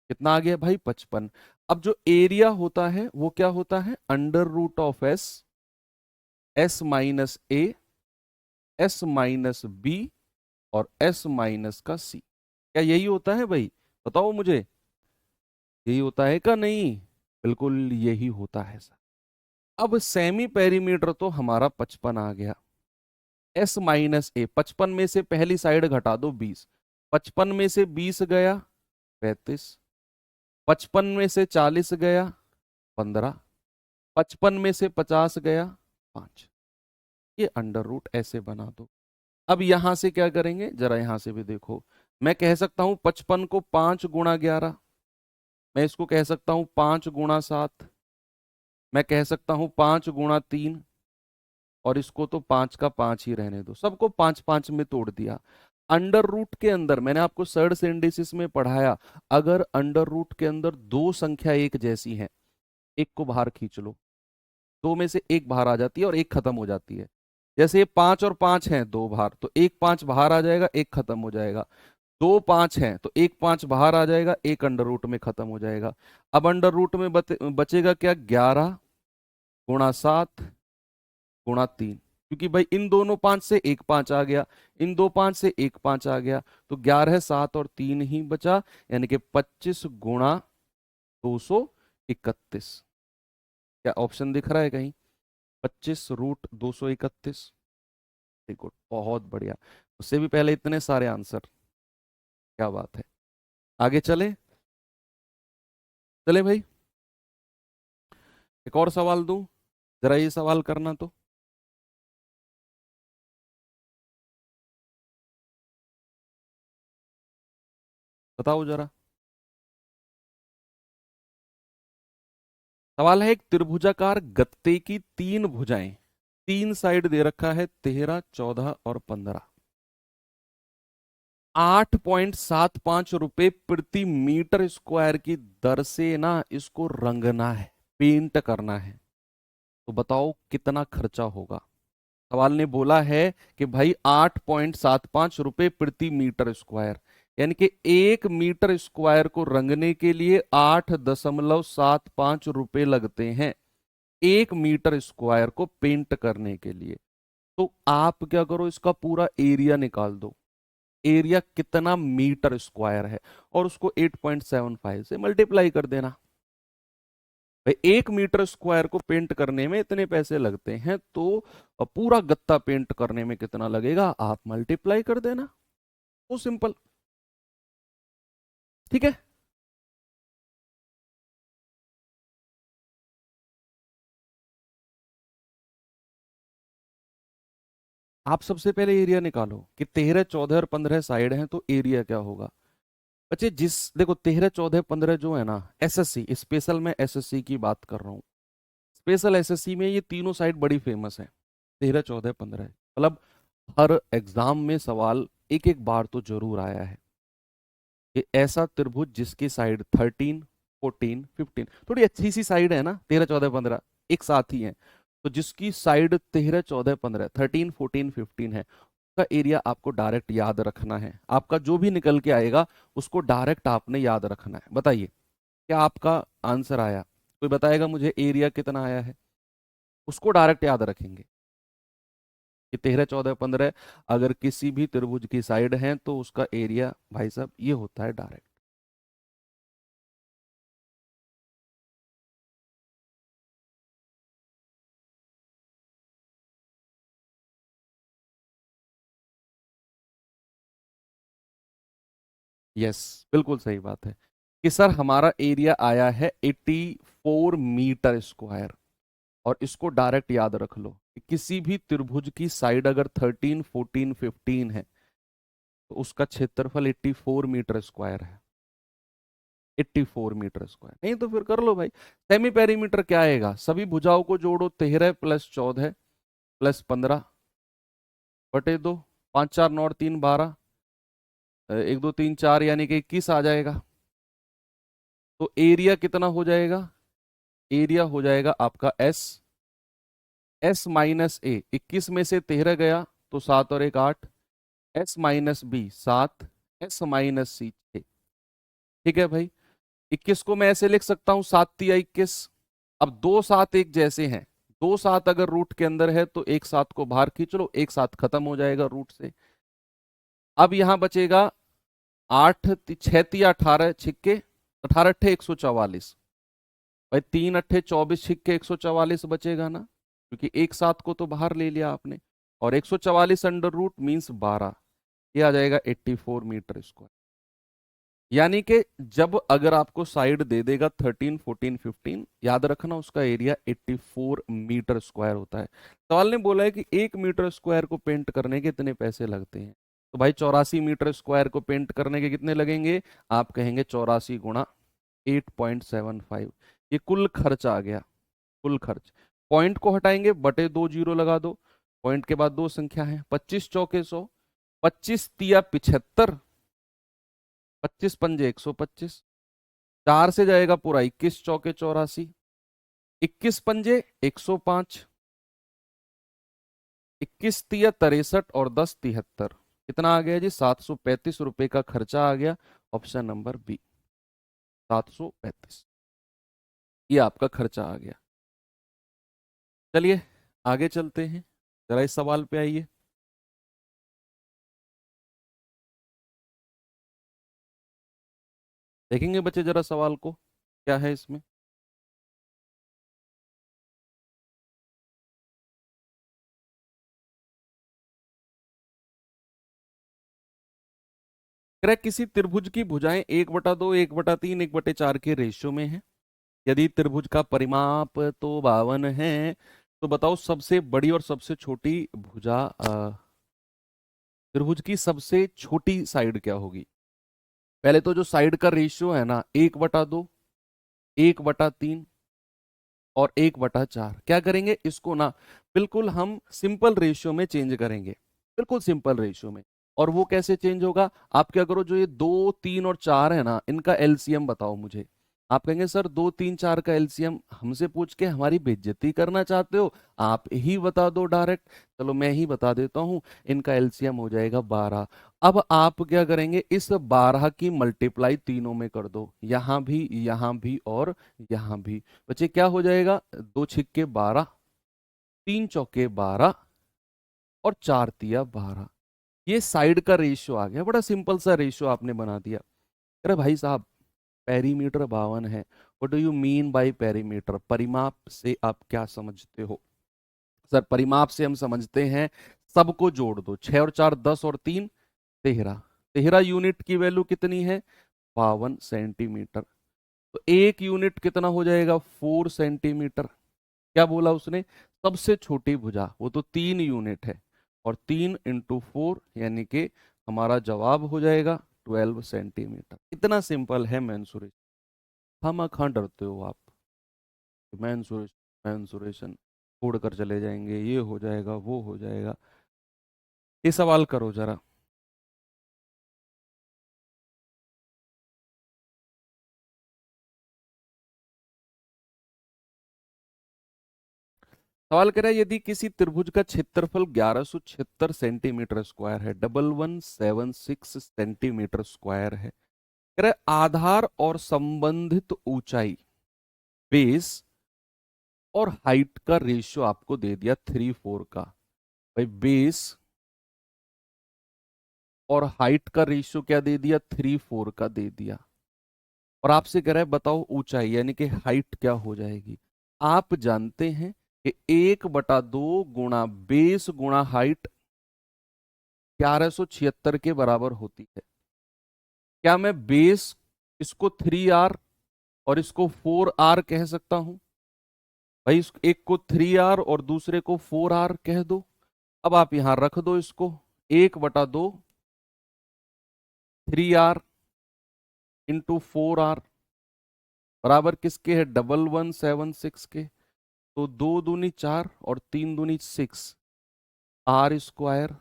कितना आ गया भाई, 55। अब जो एरिया होता है वो क्या होता है, under root of S, S minus A, S minus B और एस माइनस का सी। क्या यही होता है भाई, बताओ मुझे, यही होता है का नहीं, बिल्कुल यही होता है सर। अब सेमी पेरीमीटर तो हमारा 55 आ गया। एस माइनस ए, 55 में से पहली साइड घटा दो 20, 55 में से 20 गया 35, 55 में से 40 गया 15, 55 में से 50 गया 5। ये अंडर रूट ऐसे बना दो। अब यहां से क्या करेंगे, जरा यहां से भी देखो। मैं कह सकता हूं 55 को 5 गुणा 11, मैं इसको कह सकता हूं 5 गुणा 7, मैं कह सकता हूं 5 गुणा 3, और इसको तो 5 का 5 ही रहने दो। सबको 5 5 में तोड़ दिया। अंडर रूट के अंदर मैंने आपको सर्ड सिंडेसिस में पढ़ाया, अगर अंडर रूट के अंदर दो संख्या एक जैसी है, एक को बाहर खींच लो, दो में से एक बाहर आ जाती है और एक खत्म हो जाती है। जैसे ये 5 और 5 हैं दो बाहर, तो एक 5 बाहर आ जाएगा, एक खत्म हो जाएगा। दो 5 हैं तो एक 5 बाहर आ जाएगा, एक अंडर रूट में खत्म हो जाएगा। अब अंडर रूट में बचेगा क्या, 11 गुणा 7 गुणा 3, क्योंकि भाई इन दोनों 5 से एक 5 आ गया, इन दो 5 से एक 5 आ गया, तो 11 7 और 3 ही बचा, यानी कि 25 गुणा 231। क्या ऑप्शन दिख रहा है कहीं, 25 रूट 231। गुड, बहुत बढ़िया। उससे भी पहले इतने सारे आंसर, क्या बात है। आगे चले, चले भाई। एक और सवाल दूं, जरा ये सवाल करना तो। बताओ जरा। सवाल है, एक त्रिभुजाकार गत्ते की तीन भुजाएं, तीन साइड दे रखा है 13, 14 और 15। 8.75 रुपए प्रति मीटर स्क्वायर की दर से ना इसको रंगना है, पेंट करना है। तो बताओ कितना खर्चा होगा। सवाल ने बोला है कि भाई 8.75 रुपए प्रति मीटर स्क्वायर, यानी कि 1 मीटर स्क्वायर को रंगने के लिए 8.75 रुपए लगते हैं, 1 मीटर स्क्वायर को पेंट करने के लिए। तो आप क्या करो, इसका पूरा एरिया निकाल दो, एरिया कितना मीटर स्क्वायर है, और उसको 8.75 से मल्टीप्लाई कर देना। भाई 1 मीटर स्क्वायर को पेंट करने में इतने पैसे लगते हैं, तो पूरा गत्ता पेंट करने में कितना लगेगा आप मल्टीप्लाई कर देना। वो सिंपल, ठीक है। आप सबसे पहले एरिया निकालो कि 13, 14 और 15 साइड हैं, तो एरिया क्या होगा। बच्चे जिस देखो 13, 14, 15 जो है ना, एसएससी स्पेशल में एसएससी की बात कर रहा हूँ, स्पेशल एसएससी में ये तीनों साइड बड़ी फेमस है, 13, 14, 15। मतलब हर एग्जाम में सवाल एक एक बार तो जरूर आया है कि ऐसा त्रिभुज जिसकी साइड 13, 14, 15, थोड़ी अच्छी सी साइड है ना, 13, 14, 15 एक साथ ही है, तो जिसकी साइड 13, 14, 15, 13, 14, 15 है, का एरिया आपको डायरेक्ट याद रखना है। आपका जो भी निकल के आएगा उसको डायरेक्ट आपने याद रखना है। बताइए क्या आपका आंसर आया, कोई बताएगा मुझे एरिया कितना आया है, उसको डायरेक्ट याद रखेंगे कि 13, 14, 15 अगर किसी भी त्रिभुज की साइड है तो उसका एरिया भाई साहब ये होता है डायरेक्ट। यस, बिल्कुल सही बात है कि सर हमारा एरिया आया है 84 मीटर स्क्वायर, और इसको डायरेक्ट याद रख लो कि किसी भी त्रिभुज की साइड अगर 13, 14, 15 है तो उसका क्षेत्रफल 84 मीटर स्क्वायर है। 84 मीटर स्क्वायर, नहीं तो फिर कर लो भाई। सेमी पेरीमीटर क्या आएगा, सभी भुजाओं को जोड़ो, 13 + 14 + 15 बटे 2, 5 4 9 3 12, 1 2 3 4 यानी कि 21 आ जाएगा। तो एरिया कितना हो जाएगा, एरिया हो जाएगा आपका S - A, 21 में से 13 गया तो 7 और 1 8, S - B 7, S - C 6। ठीक है भाई, 21 को मैं ऐसे लिख सकता हूं 7 तिया 21। अब दो सात एक जैसे हैं, दो सात अगर रूट के अंदर है तो एक सात को बाहर खींच लो, एक सात खत्म हो जाएगा रूट से। अब यहां बचेगा 8 6 तिया 18 छिक्के 18 अट्ठे 144, भाई 3 अट्ठे 24 छिक्के 144 बचेगा ना, क्योंकि एक सात को तो बाहर ले लिया आपने, और 144 अंडर रूट मीन्स 12, ये आ जाएगा 84 मीटर स्क्वायर। यानी कि जब अगर आपको साइड दे देगा 13, 14, 15, याद रखना उसका एरिया 84 मीटर स्क्वायर होता है। सवाल ने बोला है कि 1 मीटर स्क्वायर को पेंट करने के कितने पैसे लगते हैं, तो भाई 84 मीटर स्क्वायर को पेंट करने के कितने लगेंगे, आप कहेंगे 84 गुणा 8.75, ये कुल खर्च आ गया, कुल खर्च। पॉइंट को हटाएंगे, बटे 2 जीरो लगा दो, पॉइंट के बाद दो संख्या है, 25 चौके 100, 25 तिया 75, 25 पंजे 125, 4 से जाएगा पूरा, 21 चौके 84, 21 पंजे 105, 21 तिया 63 और 10 73, कितना आ गया जी, 735 रुपए का खर्चा आ गया। ऑप्शन नंबर बी, 735, ये आपका खर्चा आ गया। चलिए आगे चलते हैं, जरा इस सवाल पे आइए। देखेंगे बच्चे जरा सवाल को, क्या है इसमें। क्रैक किसी त्रिभुज की भुजाएं 1/2, 1/3, 1/4 के रेशियो में है। यदि त्रिभुज का परिमाप तो 52 है, तो बताओ सबसे बड़ी और सबसे छोटी भुजा त्रिभुज की सबसे छोटी साइड क्या होगी। पहले तो जो साइड का रेशियो है ना, 1/2, 1/3 और 1/4, क्या करेंगे इसको ना, बिल्कुल हम सिंपल रेशियो में चेंज करेंगे, बिल्कुल सिंपल रेशियो में। और वो कैसे चेंज होगा, आप क्या करो, जो ये 2, 3 और 4 है ना, इनका एलसीएम बताओ मुझे। आप कहेंगे सर 2, 3, 4 का एलसीएम हमसे पूछ के हमारी बेइज्जती करना चाहते हो, आप ही बता दो डायरेक्ट। चलो मैं ही बता देता हूं, इनका एलसीएम हो जाएगा 12। अब आप क्या करेंगे, इस 12 की मल्टीप्लाई तीनों में कर दो, यहां भी और यहां भी। बच्चे क्या हो जाएगा, 2 छिक्के 12, 3 चौके 12 और 4 तिया 12। ये साइड का रेशियो आ गया, बड़ा सिंपल सा रेशियो आपने बना दिया। अरे भाई साहब, पेरीमीटर 52 है। What do you mean by perimeter? परिमाप से आप क्या समझते हो? सर परिमाप से हम समझते हैं सबको जोड़ दो, 6 और 4 10 और 3 13। 13 यूनिट की वैल्यू कितनी है? 52 सेंटीमीटर। तो एक यूनिट कितना हो जाएगा? 4 सेंटीमीटर। क्या बोला उसने? सबसे छोटी भुजा, वो तो 3 यूनिट है, और 3 × 4 यानी कि हमारा जवाब हो जाएगा 12 सेंटीमीटर। इतना सिंपल है मेंसुरेशन। हम कहाँ डरते हो आप? मेंसुरेशन छोड़ कर चले जाएंगे, ये हो जाएगा वो हो जाएगा। ये सवाल करो जरा। सवाल कह रहा है यदि किसी त्रिभुज का क्षेत्रफल 1176 सेंटीमीटर स्क्वायर है, 1176 सेंटीमीटर स्क्वायर है, कह रहा है आधार और संबंधित ऊंचाई, बेस और हाइट का रेशियो आपको दे दिया 3:4 का। भाई बेस और हाइट का रेशियो क्या दे दिया? 3:4 का दे दिया। और आपसे कह रहा है बताओ ऊंचाई यानी कि हाइट क्या हो जाएगी। आप जानते हैं कि 1/2 गुणा बेस गुणा हाइट 1176 के बराबर होती है। क्या मैं बेस इसको 3R और इसको 4R कह सकता हूं? भाई इस एक को 3R और दूसरे को 4R कह दो। अब आप यहां रख दो इसको, 1/2 3R × 4R बराबर किसके है? 1176 के। तो 2 दूनी 4 और 3 दूनी 6, R²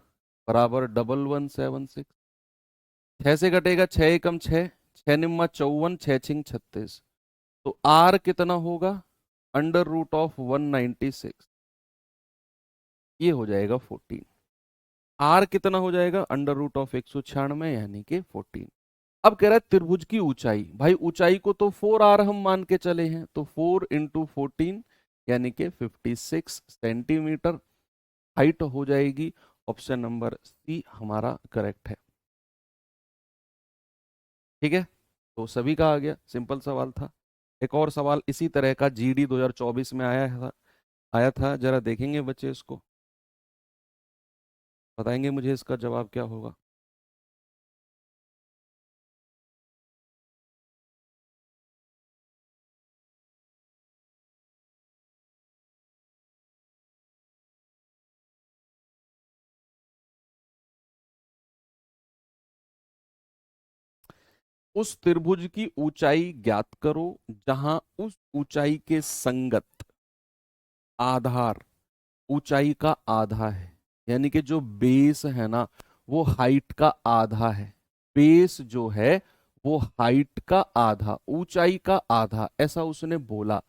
बराबर 1176। 6 से घटेगा 6 × 1 = 6, 6 × 9 = 54, 6 × 6 = 36। तो R कितना होगा? √196। ये हो जाएगा 14। R कितना हो जाएगा? √196 यानी कि 14। अब कह रहा है त्रिभुज की ऊंचाई। भाई ऊंचाई को तो 4R हम मान के चले हैं, तो 4 × 14 यानी कि 56 सेंटीमीटर हाइट हो जाएगी। ऑप्शन नंबर सी हमारा करेक्ट है। ठीक है, तो सभी का आ गया, सिंपल सवाल था। एक और सवाल इसी तरह का GD 2024 में आया था, जरा देखेंगे बच्चे इसको, बताएंगे मुझे इसका जवाब क्या होगा। उस त्रिभुज की ऊंचाई ज्ञात करो जहां उस ऊंचाई के संगत आधार ऊंचाई का आधा है। यानी कि जो बेस है ना, वो हाइट का आधा है। बेस जो है वो हाइट का आधा, ऊंचाई का आधा, ऐसा उसने बोला।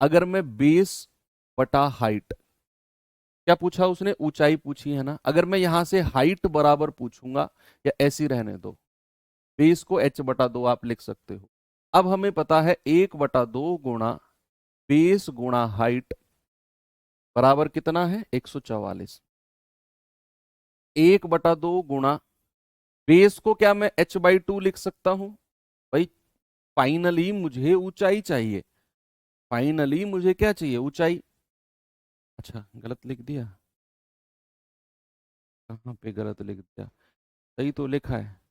अगर मैं बेस बटा हाइट, क्या पूछा उसने? ऊंचाई पूछी है ना। अगर मैं यहां से हाइट बराबर पूछूंगा, या ऐसी रहने दो, बेस को h/2 आप लिख सकते हो। अब हमें पता है 1/2 गुणा बेस गुणा हाइट बराबर कितना है? 144। 1/2 गुणा बेस को क्या मैं h/2 लिख सकता हूं? भाई फाइनली मुझे ऊंचाई चाहिए, फाइनली मुझे क्या चाहिए? ऊंचाई। अच्छा गलत लिख दिया, कहाँ पे गलत लिख दिया? सही तो लिखा है।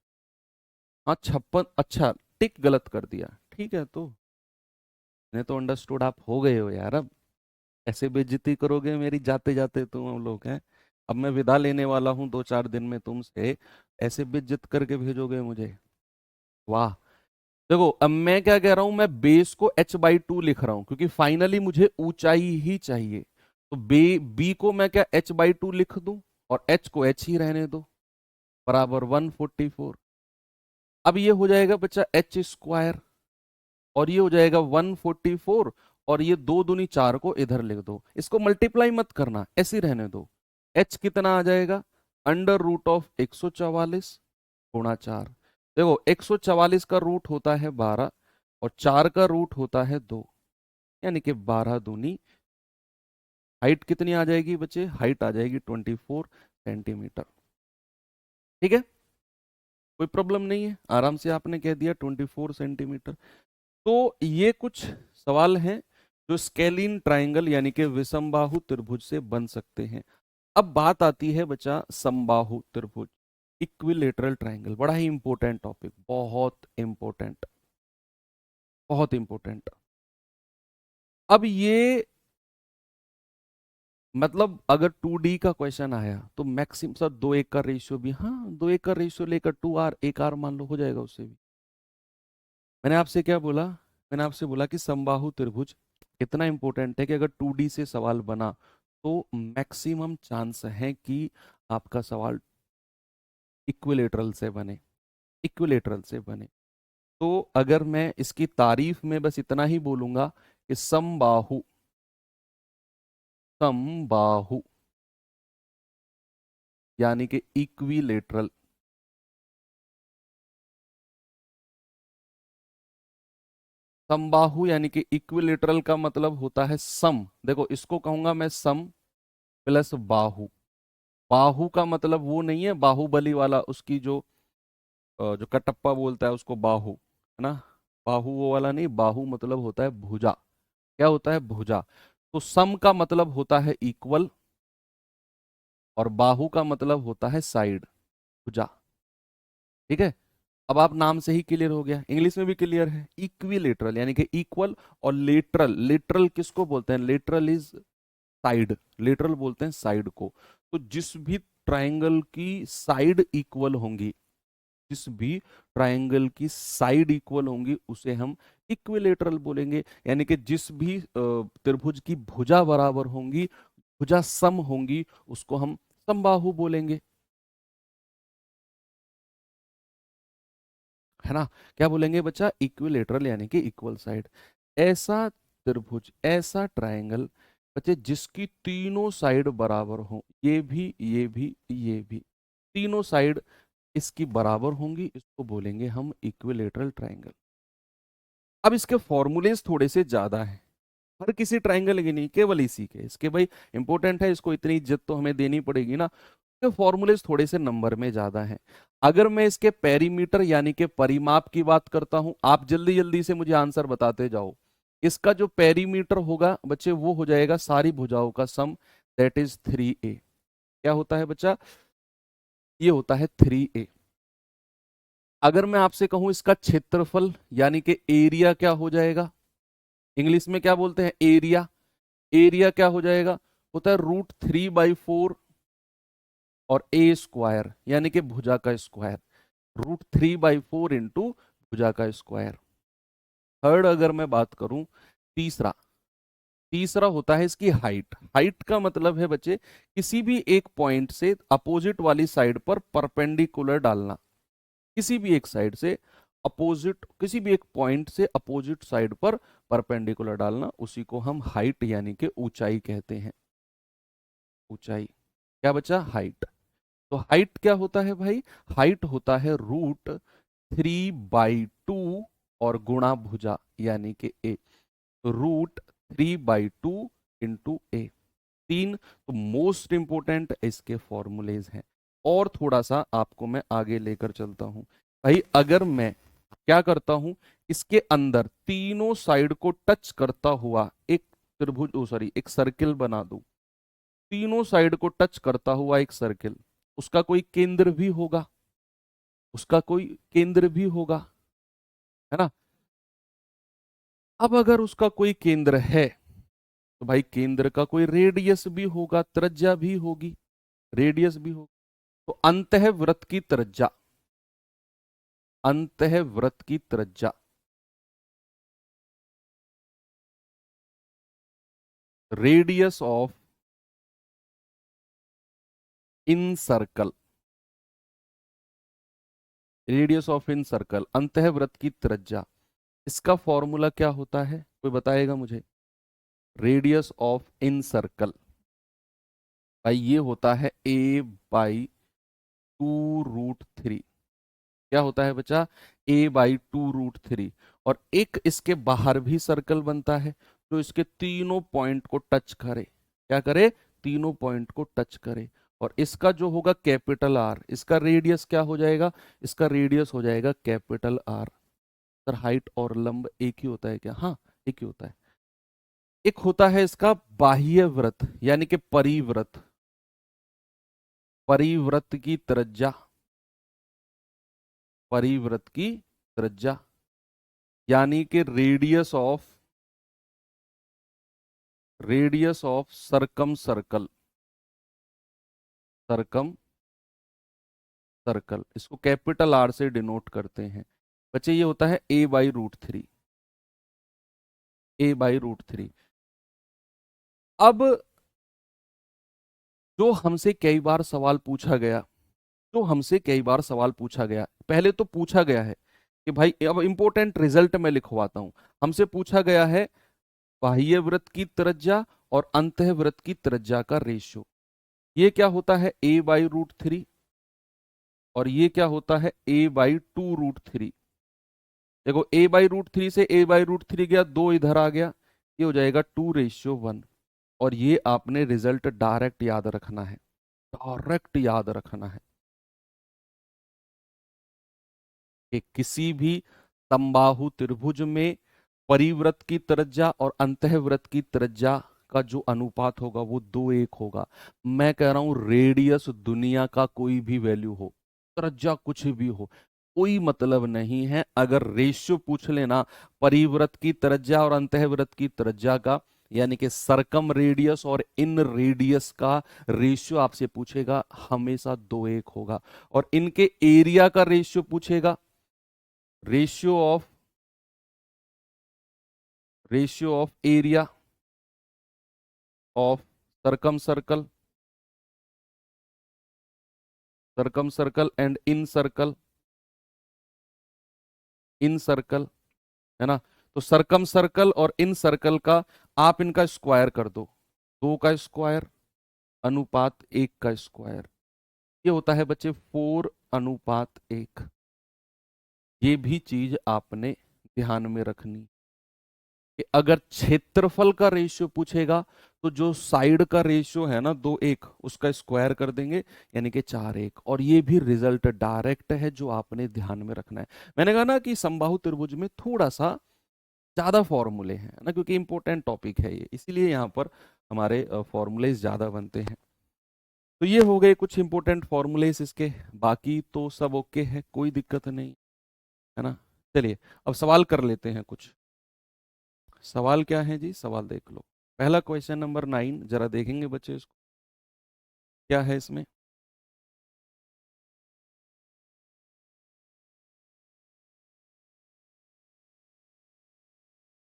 हाँ 56, अच्छा टिक गलत कर दिया। ठीक है, तो मैंने तो अंडरस्टूड, आप हो गए हो यार। अब ऐसे बेइज्जती करोगे मेरी जाते जाते तुम हम लोग हैं। अब मैं विदा लेने वाला हूँ 2-4 दिन में तुमसे, ऐसे बेइज्जत करके भेजोगे मुझे? वाह। देखो अब मैं क्या कह रहा हूं, मैं बेस को h/2 लिख रहा हूं क्योंकि फाइनली मुझे ऊंचाई ही चाहिए। तो बी को मैं क्या h/2 लिख दूं, और h को h ही रहने दो, बराबर 144। अब ये हो जाएगा बच्चा h², और ये हो जाएगा 144, और ये 2 दूनी 4 को इधर लिख दो, इसको मल्टीप्लाई मत करना, ऐसे ही रहने दो। h कितना आ जाएगा? √144 गुणा 4। देखो 144 का रूट होता है 12 और 4 का रूट होता है 2, यानी कि 12 दूनी, हाइट कितनी आ जाएगी बच्चे, हाइट आ जाएगी 24 सेंटीमीटर। ठीक है, कोई प्रॉब्लम नहीं है, आराम से आपने कह दिया 24 सेंटीमीटर। तो ये कुछ सवाल हैं जो स्केलीन ट्राइंगल यानी कि विषमबाहु त्रिभुज से बन सकते हैं। अब बात आती है बच्चा समबाहु त्रिभुज, इक्विलेटरल ट्राइंगल, बड़ा ही इंपॉर्टेंट टॉपिक, बहुत इंपॉर्टेंट, बहुत इंपॉर्टेंट। अब ये मतलब अगर 2D का क्वेश्चन आया तो मैक्सिमम सर 2:1 का रेशियो भी, हाँ 2:1 का रेशियो लेकर 2R 1R मान लो, हो जाएगा उससे भी। मैंने आपसे क्या बोला, मैंने आपसे बोला कि समबाहु त्रिभुज इतना इंपॉर्टेंट है कि अगर 2D से सवाल बना तो मैक्सिमम चांस है कि आपका सवाल इक्विलेटरल से बने, इक्विलेटरल से बने। तो अगर मैं इसकी तारीफ में बस इतना ही बोलूंगा कि समबाहु, समबाहु यानी कि इक्विलेटरल, समबाहु यानी कि इक्विलेटरल का मतलब होता है सम। देखो इसको कहूंगा मैं सम प्लस बाहु। बाहु का मतलब वो नहीं है बाहुबली वाला, उसकी जो जो कटप्पा बोलता है उसको बाहु, है ना, बाहु वो वाला नहीं, बाहु मतलब होता है भुजा। क्या होता है, भुजा। तो सम का मतलब होता है इक्वल और बाहु का मतलब होता है साइड, भुजा। ठीक है, अब आप नाम से ही क्लियर हो गया, इंग्लिश में भी क्लियर है, इक्विलेटरल यानी कि इक्वल। और लेटरल, लेटरल किसको बोलते हैं, लेटरल इज साइड, लेटरल बोलते हैं साइड को। तो जिस भी ट्रायंगल की साइड इक्वल होंगी, जिस भी ट्रायंगल की साइड इक्वल होंगी उसे हम इक्विलेटरल बोलेंगे। यानी कि जिस भी त्रिभुज की भुजा बराबर होंगी, भुजा सम होंगी, उसको हम समबाहु बोलेंगे, है ना। क्या बोलेंगे बच्चा, इक्विलेटरल यानी कि इक्वल साइड। ऐसा त्रिभुज, ऐसा ट्रायंगल बच्चे जिसकी तीनों साइड बराबर हो, ये भी ये भी ये भी, तीनों साइड इसकी बराबर होंगी, इसको बोलेंगे हम इक्विलेटरल ट्रायंगल। अब इसके फॉर्मूलेज थोड़े से ज्यादा हैं, हर किसी ट्रायंगल के नहीं, केवल इसी के, इसके भाई इंपॉर्टेंट है, इसको इतनी इज्जत तो हमें देनी पड़ेगी ना। इसके फॉर्मूलेज थोड़े से नंबर में ज्यादा हैं। अगर मैं इसके पेरीमीटर यानी कि परिमाप की बात करता हूं, आप जल्दी जल्दी से मुझे आंसर बताते जाओ। इसका जो पेरीमीटर होगा बच्चे वो हो जाएगा सारी भुजाओं का सम, दैट इज 3a। क्या होता है बच्चा, ये होता है 3a। अगर मैं आपसे कहूं इसका क्षेत्रफल यानी कि एरिया क्या हो जाएगा, इंग्लिश में क्या बोलते हैं, एरिया, एरिया क्या हो जाएगा, होता है √3/4 और ए स्क्वायर यानी कि भुजा का स्क्वायर, √3/4 इंटू भुजा का स्क्वायर। थर्ड अगर मैं बात करूं, तीसरा, तीसरा होता है इसकी हाइट। हाइट का मतलब है बच्चे किसी भी एक पॉइंट से अपोजिट वाली साइड पर परपेंडिकुलर डालना, किसी भी एक साइड से अपोजिट, किसी भी एक पॉइंट से अपोजिट साइड पर परपेंडिकुलर डालना, उसी को हम हाइट यानी कि ऊंचाई कहते हैं, ऊंचाई। क्या बचा, हाइट। तो हाइट क्या होता है भाई, हाइट होता है √3/2 और गुणा भुजा यानी कि ए, √3/2 इंटू ए, तीन। तो मोस्ट इंपोर्टेंट इसके फॉर्मूलेज हैं। और थोड़ा सा आपको मैं आगे लेकर चलता हूं भाई, अगर मैं क्या करता हूं, इसके अंदर तीनों साइड को टच करता हुआ एक त्रिभुज, ओ सॉरी, एक सर्किल बना दूं, तीनों साइड को टच करता हुआ एक सर्किल, उसका कोई केंद्र भी होगा, उसका कोई केंद्र भी होगा, है ना। अब अगर उसका कोई केंद्र है तो भाई केंद्र का कोई रेडियस भी होगा, त्रिज्या भी होगी, रेडियस भी होगी। तो अंतः वृत्त की त्रिज्या, अंतः वृत्त की त्रिज्या, radius of in circle, radius of in circle, अंतः वृत्त की त्रिज्या, इसका फॉर्मूला क्या होता है, कोई बताएगा मुझे, रेडियस ऑफ इन सर्कल भाई ये होता है a/√3। क्या होता है बच्चा, a/2√3। और एक इसके बाहर भी सर्कल बनता है जो इसके तीनों पॉइंट को टच करे। क्या करे, तीनों पॉइंट को टच करे। और इसका जो होगा कैपिटल आर, इसका रेडियस क्या हो जाएगा, इसका रेडियस हो जाएगा कैपिटल आर। सर हाइट और लंब एक ही होता है क्या, हाँ एक ही होता है। एक होता है इसका बाह्य वृत्त यानी कि परिवृत्त, परिवृत्त की त्रिज्या, परिवृत्त की त्रिज्या यानी कि radius of circumcircle, सरकम circle, इसको कैपिटल आर से डिनोट करते हैं बच्चे। ये होता है a/√3, a/√3। अब जो हमसे कई बार सवाल पूछा गया, जो हमसे कई बार सवाल पूछा गया, पहले तो पूछा गया है कि भाई, अब इंपॉर्टेंट रिजल्ट में लिखवाता हूं। हमसे पूछा गया है बाह्य वृत्त की त्रिज्या और अंतः वृत्त की त्रिज्या का रेशियो। ये क्या होता है, a/√3, और ये क्या होता है, a/2√3। देखो a/√3 से a/√3 गया, दो इधर आ गया, ये हो जाएगा 2:1। और ये आपने रिजल्ट डायरेक्ट याद रखना है, डायरेक्ट याद रखना है कि किसी भी समबाहु त्रिभुज में परिवृत्त की त्रिज्या और अंतःवृत्त की त्रिज्या का जो अनुपात होगा वो 2:1 होगा। मैं कह रहा हूं रेडियस दुनिया का कोई भी वैल्यू हो, त्रिज्या कुछ भी हो, कोई मतलब नहीं है। अगर रेशियो पूछ लेना परिवृत्त की त्रिज्या और अंतःवृत्त की त्रिज्या का, यानी कि सरकम रेडियस और इन रेडियस का रेशियो आपसे पूछेगा, हमेशा 2:1 होगा। और इनके एरिया का रेशियो पूछेगा, ratio of, ratio of area of circumcircle, circumcircle and incircle, incircle, है ना। तो सरकम सर्कल और इन सर्कल का आप इनका स्क्वायर कर दो, 2 का स्क्वायर अनुपात 1 का स्क्वायर, ये होता है बच्चे 4:1। ये भी चीज आपने ध्यान में रखनी कि अगर क्षेत्रफल का रेशियो पूछेगा तो जो साइड का रेशियो है ना 2:1, उसका स्क्वायर कर देंगे, यानी कि 4:1। और ये भी रिजल्ट डायरेक्ट है जो आपने ध्यान में रखना है। मैंने कहा ना कि समबाहु त्रिभुज में थोड़ा सा ज्यादा फॉर्मूले हैं ना, क्योंकि इंपॉर्टेंट टॉपिक है ये, इसीलिए यहाँ पर हमारे फॉर्मूले ज्यादा बनते हैं। तो ये हो गए कुछ इंपॉर्टेंट फॉर्मूलेस इसके, बाकी तो सब ओके है, कोई दिक्कत नहीं, है ना। चलिए अब सवाल कर लेते हैं कुछ। सवाल क्या है जी, सवाल देख लो। पहला क्वेश्चन नंबर 9, जरा देखेंगे बच्चे इसको, क्या है इसमें।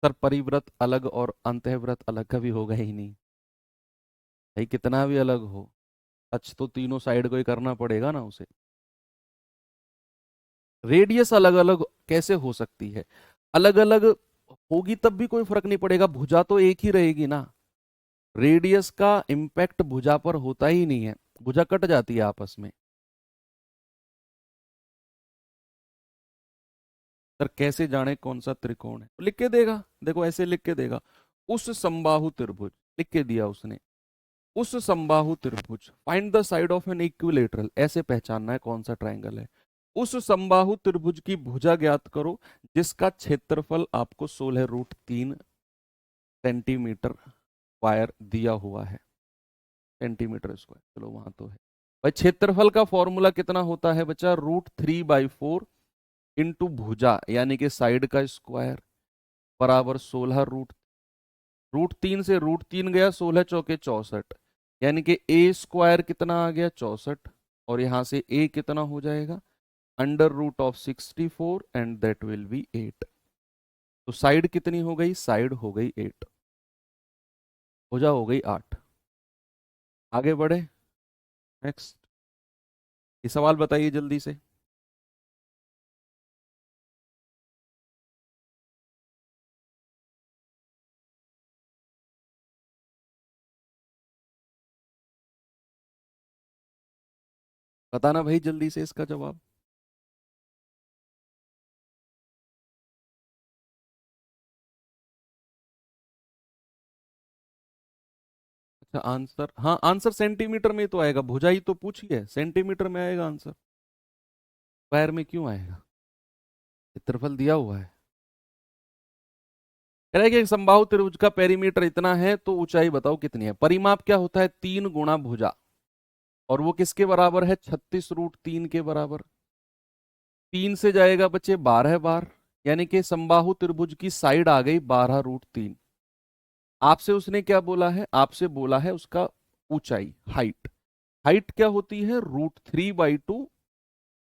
सर परिव्रत अलग और अंतःव्रत अलग कभी होगा ही नहीं भाई, कितना भी अलग हो, टच तो तीनों साइड को ही करना पड़ेगा ना उसे। रेडियस अलग अलग कैसे हो सकती है, अलग अलग होगी तब भी कोई फर्क नहीं पड़ेगा, भुजा तो एक ही रहेगी ना। रेडियस का इम्पैक्ट भुजा पर होता ही नहीं है, भुजा कट जाती है आपस में। सर कैसे जाने कौन सा त्रिकोण है, लिख के देगा, देखो ऐसे लिख के देगा, उस समबाहु त्रिभुज, लिख के दिया उसने, उस समबाहु त्रिभुज, find the side of an equilateral, ऐसे पहचानना है कौन सा ट्रायंगल है। उस समबाहु त्रिभुज की भुजा ज्ञात करो जिसका क्षेत्रफल आपको 16√3 सेंटीमीटर स्क्वायर दिया हुआ है, सेंटीमीटर स्क्वायर, चलो वहां तो है। भाई क्षेत्रफल का फॉर्मूला कितना होता है बच्चा, √3/4 इंटू भुजा यानी कि साइड का स्क्वायर बराबर 16 रूट तीन से √3 गया, 16 × 4 = 64, यानी कि a² कितना आ गया 64, और यहां से a कितना हो जाएगा √64 एंड दैट विल बी 8। तो साइड कितनी हो गई, साइड हो गई 8, भुजा हो गई 8। आगे बढ़े, नेक्स्ट। ये सवाल बताइए जल्दी से। बताना भाई जल्दी से इसका जवाब। अच्छा आंसर, हाँ आंसर सेंटीमीटर में ही तो आएगा, भुजा ही तो पूछी है, सेंटीमीटर में आएगा आंसर, स्क्वायर में क्यों आएगा? क्षेत्रफल दिया हुआ है। कह रहा है कि एक समबाहु त्रिभुज का पेरीमीटर इतना है तो ऊंचाई बताओ कितनी है। परिमाप क्या होता है? 3 गुणा भुजा, और वो किसके बराबर है? 36√3 के बराबर। 3 से जाएगा बच्चे 12 बार, यानी कि समबाहु त्रिभुज की साइड आ गई 12√3। आपसे उसने क्या बोला है? आपसे बोला है उसका ऊंचाई, हाइट। हाइट क्या होती है? √3/2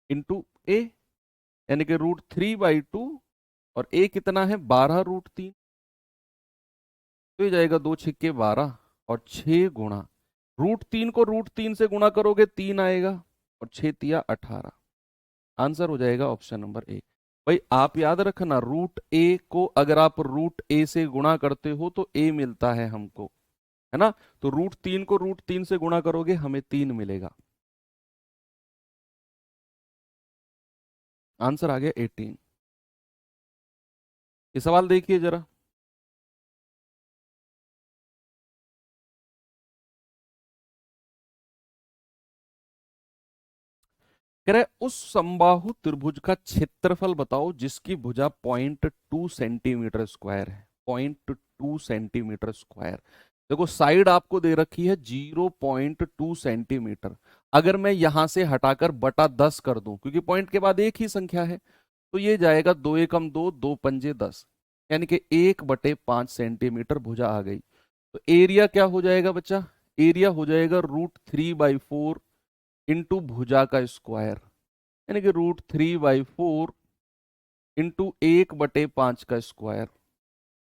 इंटू ए, यानी कि √3/2, और ए कितना है? 12√3। तो ये जाएगा 2×6=12, और 6 गुणा √3 को √3 से गुणा करोगे 3 आएगा, और 6×3=18। आंसर हो जाएगा ऑप्शन नंबर ए। भाई आप याद रखना, √a को अगर आप √a से गुणा करते हो तो a मिलता है हमको, है ना? तो √3 को √3 से गुणा करोगे हमें 3 मिलेगा। आंसर आ गया 18। ये सवाल देखिए जरा। कह रहे उस समबाहु त्रिभुज का क्षेत्रफल बताओ जिसकी भुजा 0.2 सेंटीमीटर स्क्वायर है। 0.2 सेंटीमीटर स्क्वायर। देखो साइड आपको दे रखी है 0.2 सेंटीमीटर। अगर मैं यहां से हटाकर बटा 10 कर दूं, क्योंकि पॉइंट के बाद एक ही संख्या है, तो ये जाएगा 2 एकम 2, 2×5 = 10, यानी कि 1/5 सेंटीमीटर भुजा आ गई। तो एरिया क्या हो जाएगा बच्चा? एरिया हो जाएगा √3/4 इंटू भुजा का स्क्वायर, यानी कि √3/4 इंटू 1/5 का स्क्वायर।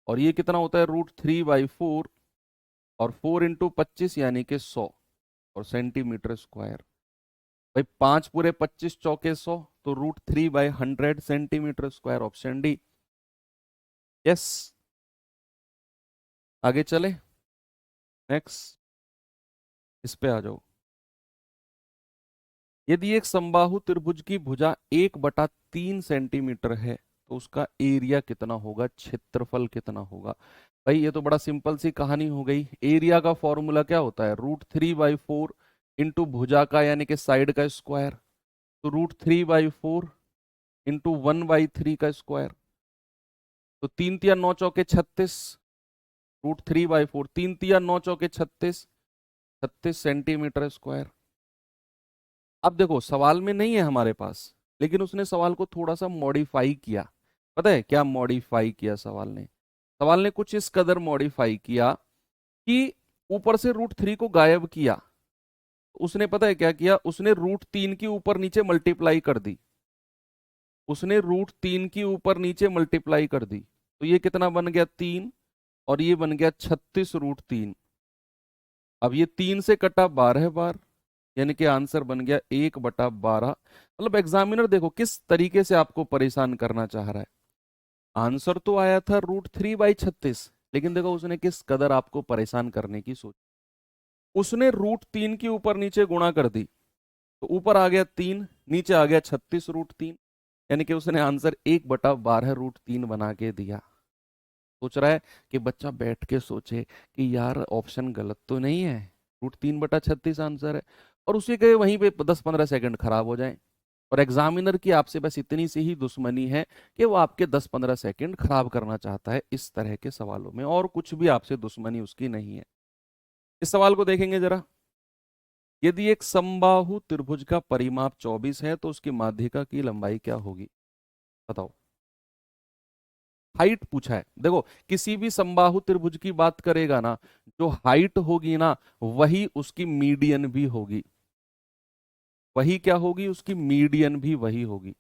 और ये कितना होता है? √3/4 और 4×25 यानी कि 100, और सेंटीमीटर स्क्वायर। भाई 5×5 = 25, 100, तो √3/100 centimetre square, option D. Yes. आगे चले, नेक्स्ट, इस पे आ जाओ। यदि एक समबाहु त्रिभुज की भुजा 1/3 सेंटीमीटर है तो उसका एरिया कितना होगा? क्षेत्रफल कितना होगा? भाई ये तो बड़ा सिंपल सी कहानी हो गई। एरिया का फॉर्मूला क्या होता है? √3/4 इंटू भुजा का यानी कि साइड का स्क्वायर, तो √3/4 इंटू 1/3 का स्क्वायर, तो 3×3=9, 36। √3/4, 3×3=9, 36 सेंटीमीटर स्क्वायर। अब देखो सवाल में नहीं है हमारे पास, लेकिन उसने सवाल को थोड़ा सा मॉडिफाई किया। पता है क्या मॉडिफाई किया सवाल ने? सवाल ने कुछ इस कदर मॉडिफाई किया कि ऊपर से √3 को गायब किया। उसने पता है क्या किया? उसने √3 की ऊपर नीचे मल्टीप्लाई कर दी। उसने √3 की ऊपर नीचे मल्टीप्लाई कर दी, तो ये कितना बन गया? 3, और ये बन गया 36√3। अब ये 3 से कटा 12 बार, यानी कि आंसर बन गया 1/12। मतलब एग्जामिनर देखो किस तरीके से आपको परेशान करना चाह रहा है। आंसर तो आया था √3/36, लेकिन देखो उसने किस कदर आपको परेशान करने की सोच। उसने √3 के ऊपर नीचे गुणा कर दी, तो ऊपर आ गया 3, नीचे आ गया 36√3, यानी कि उसने आंसर 1/12√3 बना के दिया। सोच रहा है कि बच्चा बैठ के सोचे कि यार ऑप्शन गलत तो नहीं है, √3/36 आंसर है, और उसी के वहीं पे 10-15 सेकंड खराब हो जाए। और एग्जामिनर की आपसे बस इतनी सी ही दुश्मनी है कि वो आपके 10-15 सेकंड खराब करना चाहता है इस तरह के सवालों में, और कुछ भी आपसे दुश्मनी उसकी नहीं है। इस सवाल को देखेंगे जरा। यदि एक समबाहु त्रिभुज का परिमाप 24 है तो उसकी माध्यिका की लंबाई क्या होगी? बताओ। हाइट पूछा है। देखो किसी भी समबाहु त्रिभुज की बात करेगा ना, जो हाइट होगी ना वही उसकी मीडियन भी होगी। वही क्या होगी? उसकी मीडियन भी वही होगी।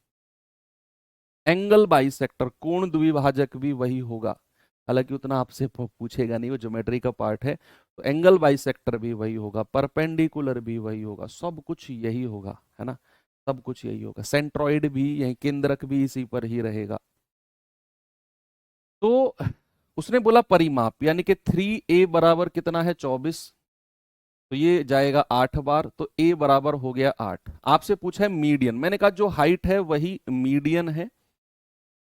एंगल बाइसेक्टर, कोण द्विभाजक भी वही होगा। हालांकि उतना आपसे पूछेगा नहीं, वो ज्योमेट्री का पार्ट है। तो एंगल बाइसेक्टर भी वही होगा, परपेंडिकुलर भी वही होगा, सब कुछ यही होगा, है ना? सब कुछ यही होगा। सेंट्रॉइड भी यही, केंद्रक भी इसी पर ही रहेगा। तो उसने बोला परिमाप, यानी कि 3a बराबर कितना है? 24। तो ये जाएगा 8 बार, तो a बराबर हो गया 8। आपसे पूछा है मीडियन, मैंने कहा जो हाइट है वही मीडियन है।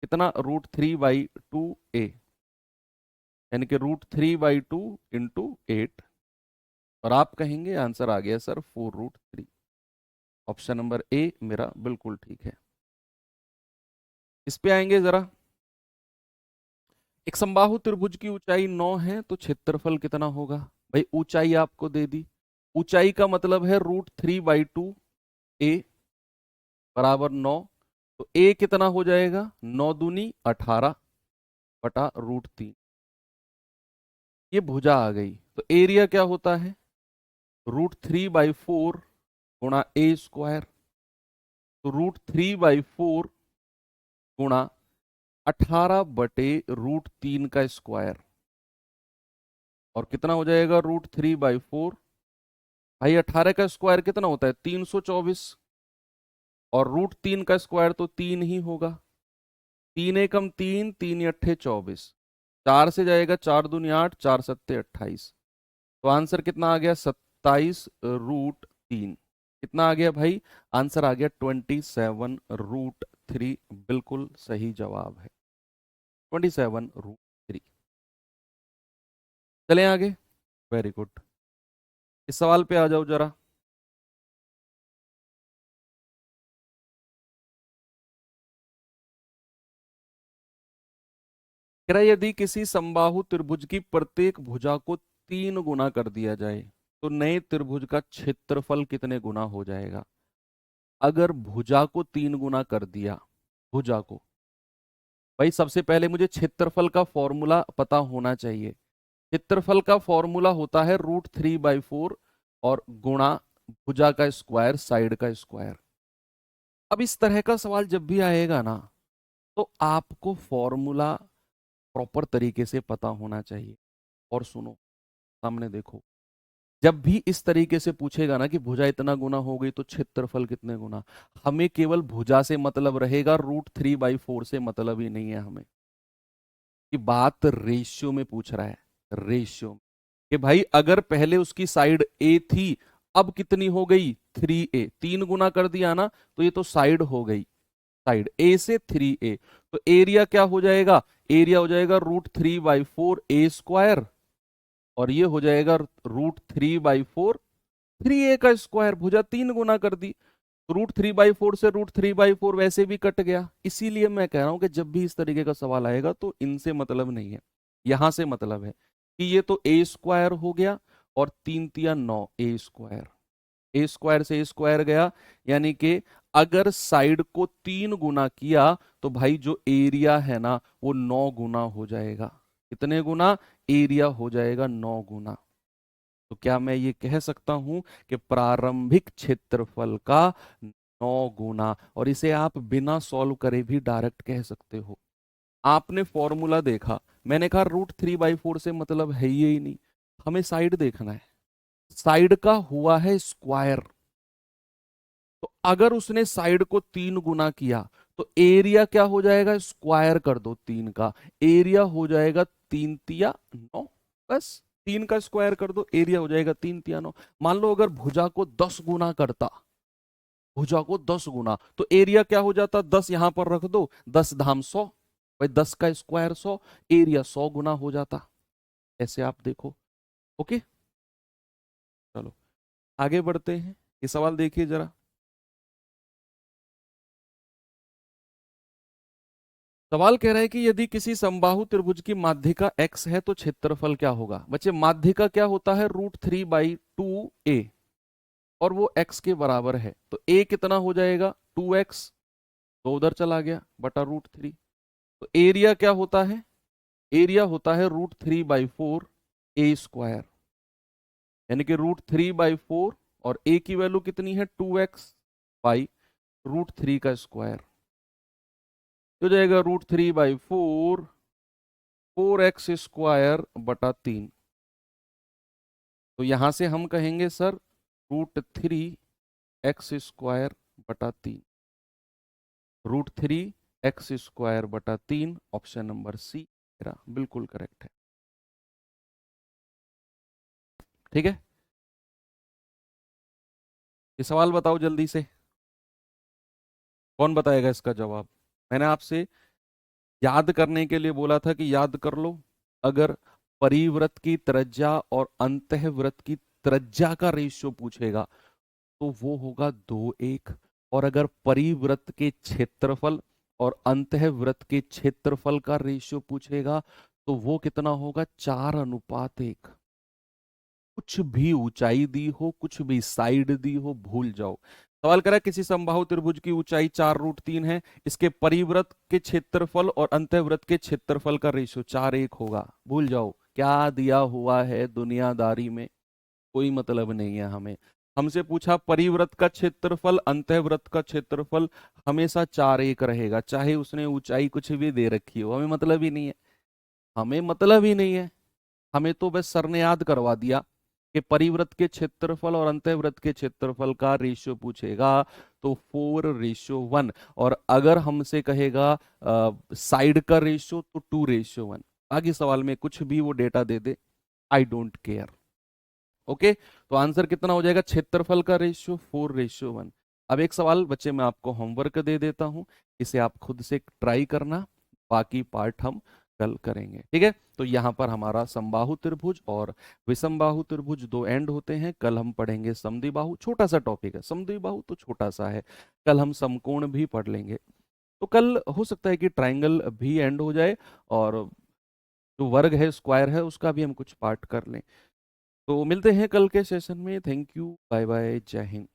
कितना? √3/2a, यानी कि √3/2 इंटू 8। और आप कहेंगे आंसर आ गया सर 4√3। ऑप्शन नंबर ए मेरा बिल्कुल ठीक है। इस पे आएंगे जरा। एक समबाहु त्रिभुज की ऊंचाई 9 है तो क्षेत्रफल कितना होगा? भाई ऊंचाई आपको दे दी, ऊंचाई का मतलब है √3/2 ए बराबर 9। तो ए कितना हो जाएगा? 9 दूनी 18 बटा √3। ये भुजा आ गई। तो एरिया क्या होता है? √3/4 गुणा ए स्क्वायर। तो √3/4 गुणा 18/√3 का स्क्वायर। और कितना हो जाएगा √3/4? भाई 18 का स्क्वायर कितना होता है? 324। और √3 का स्क्वायर तो 3 ही होगा। 3 एकम 3, 3 अट्ठे 24। 4 से जाएगा 4 दूनी 8, 4 सत्ते 28। तो आंसर कितना आ गया? 27√3। कितना आ गया भाई? आंसर आ गया 27√3। बिल्कुल सही जवाब है 27√3। चलें आगे। Very good. इस सवाल पे आ जाओ जरा। कह रहा है, यदि किसी समबाहु त्रिभुज की प्रत्येक भुजा को 3 गुना कर दिया जाए तो नए त्रिभुज का क्षेत्रफल कितने गुना हो जाएगा? अगर भुजा को 3 गुना कर दिया, भुजा को, भाई सबसे पहले मुझे क्षेत्रफल का फॉर्मूला पता होना चाहिए। क्षेत्रफल का फॉर्मूला होता है √3/4 और गुणा भुजा का स्क्वायर, साइड का स्क्वायर। अब इस तरह का सवाल जब भी आएगा ना, तो आपको फॉर्मूला प्रॉपर तरीके से पता होना चाहिए। और सुनो, सामने देखो, जब भी इस तरीके से पूछेगा ना कि भुजा इतना गुना हो गई तो क्षेत्रफल कितने गुना, हमें केवल भुजा से मतलब रहेगा, √3/4 से मतलब ही नहीं है हमें। कि बात रेशियो में पूछ रहा है, रेशियो कि भाई अगर पहले उसकी साइड ए थी, अब कितनी हो गई? 3a। 3 गुना कर दिया ना, तो ये तो साइड हो गई, साइड ए से 3a। तो एरिया क्या हो जाएगा? एरिया हो जाएगा √3/4 ए स्क्वायर। और ये हो जाएगा √3/4 3a का स्क्वायर। भुजा 3 गुना कर दी, √3/4 से √3/4 वैसे भी कट गया। इसीलिए मैं कह रहा हूं कि जब भी इस तरीके का सवाल आएगा तो इनसे मतलब नहीं है, यहां से मतलब है कि ये तो ए स्क्वायर हो गया और 3 तिया 9 ए स्क्वायर। ए स्क्वायर से ए स्क्वायर गया, यानी कि अगर साइड को 3 गुना किया तो भाई जो एरिया है ना वो 9 गुना हो जाएगा। कितने गुना? एरिया हो जाएगा 9 गुना। तो क्या मैं ये कह सकता हूं कि प्रारंभिक क्षेत्रफल का 9 गुना? और इसे आप बिना सॉल्व करे भी डायरेक्ट कह सकते हो। आपने फॉर्मूला देखा, मैंने कहा √3/4 से मतलब है ही नहीं, हमें साइड देखना है। साइड का हुआ है स्क्वायर, तो अगर उसने साइड को 3 गुना किया तो एरिया क्या हो जाएगा? स्क्वायर कर दो 3 का, एरिया हो जाएगा 3 तिया 9। बस 3 का स्क्वायर कर दो, एरिया हो जाएगा 3 तिया 9। मान लो अगर भुजा को 10 गुना करता, भुजा को 10 गुना, तो एरिया क्या हो जाता? 10 यहां पर रख दो, 10 धाम 100, भाई 10 का स्क्वायर 100, एरिया 100 गुना हो जाता। ऐसे आप देखो। ओके, चलो आगे बढ़ते हैं। ये सवाल देखिए जरा। सवाल कह रहा है कि यदि किसी समबाहु त्रिभुज की माध्यिका x है तो क्षेत्रफल क्या होगा? बच्चे माध्यिका क्या होता है? √3/2a। और वो x के बराबर है, तो a कितना हो जाएगा? 2x। तो उधर चला गया बटा √3। तो एरिया क्या होता है? एरिया होता है √3/4 ए स्क्वायर। यानी कि √3/4 और a की वैल्यू कितनी है? 2x बाई √3 का स्क्वायर। हो जाएगा √3/4 4x स्क्वायर बटा 3। तो यहां से हम कहेंगे सर √3 x² बटा 3। √3 x² बटा 3, ऑप्शन नंबर सी मेरा बिल्कुल करेक्ट है। ठीक है, ये सवाल बताओ जल्दी से, कौन बताएगा इसका जवाब? मैंने आपसे याद करने के लिए बोला था कि याद कर लो। अगर परिवृत्त की त्रिज्या और अंतःवृत्त की त्रिज्या का रेशियो पूछेगा तो वो होगा 2:1। और अगर परिवृत्त के क्षेत्रफल और अंतःवृत्त के क्षेत्रफल का रेशियो पूछेगा तो वो कितना होगा, 4:1। कुछ भी ऊंचाई दी हो, कुछ भी साइड दी हो, भूल जाओ। सवाल करा किसी समबाहु त्रिभुज की ऊंचाई 4√3 है, इसके परिवृत्त के क्षेत्रफल और अंतःवृत्त के क्षेत्रफल का रेशियो 4:1 होगा, भूल जाओ। क्या दिया हुआ है दुनियादारी में, कोई मतलब नहीं है हमें। हमसे पूछा परिवृत्त का क्षेत्रफल, अंतःवृत्त का क्षेत्रफल, हमेशा 4:1 रहेगा, चाहे उसने ऊंचाई कुछ भी दे रखी हो, हमें मतलब ही नहीं है। हमें मतलब ही नहीं है, हमें तो बस सर ने याद करवा दिया कि परिवृत्त के क्षेत्रफल और अंतःवृत्त के क्षेत्रफल का रेशियो पूछेगा तो 4:1। और अगर हमसे कहेगा साइड का रेशियो तो 2:1। आगे सवाल में कुछ भी वो data they they, I don't care. Okay, तो आंसर कितना हो जाएगा, क्षेत्रफल का रेशियो 4:1। अब एक सवाल बच्चे मैं आपको होमवर्क दे देता हूं, इसे आप खुद से ट्राई करना, बाकी पार्ट हम कल करेंगे, ठीक है। तो यहाँ पर हमारा समबाहु त्रिभुज और विषमबाहु त्रिभुज दो एंड होते हैं। कल हम पढ़ेंगे समद्विबाहु, छोटा सा टॉपिक है, समद्विबाहु तो छोटा सा है। कल हम समकोण भी पढ़ लेंगे। तो कल हो सकता है कि ट्राइंगल भी एंड हो जाए, और जो वर्ग है, स्क्वायर है, उसका भी हम कुछ पार्ट कर लें। तो मिलते हैं कल के सेशन में। थैंक यू, बाय बाय, जय हिंद।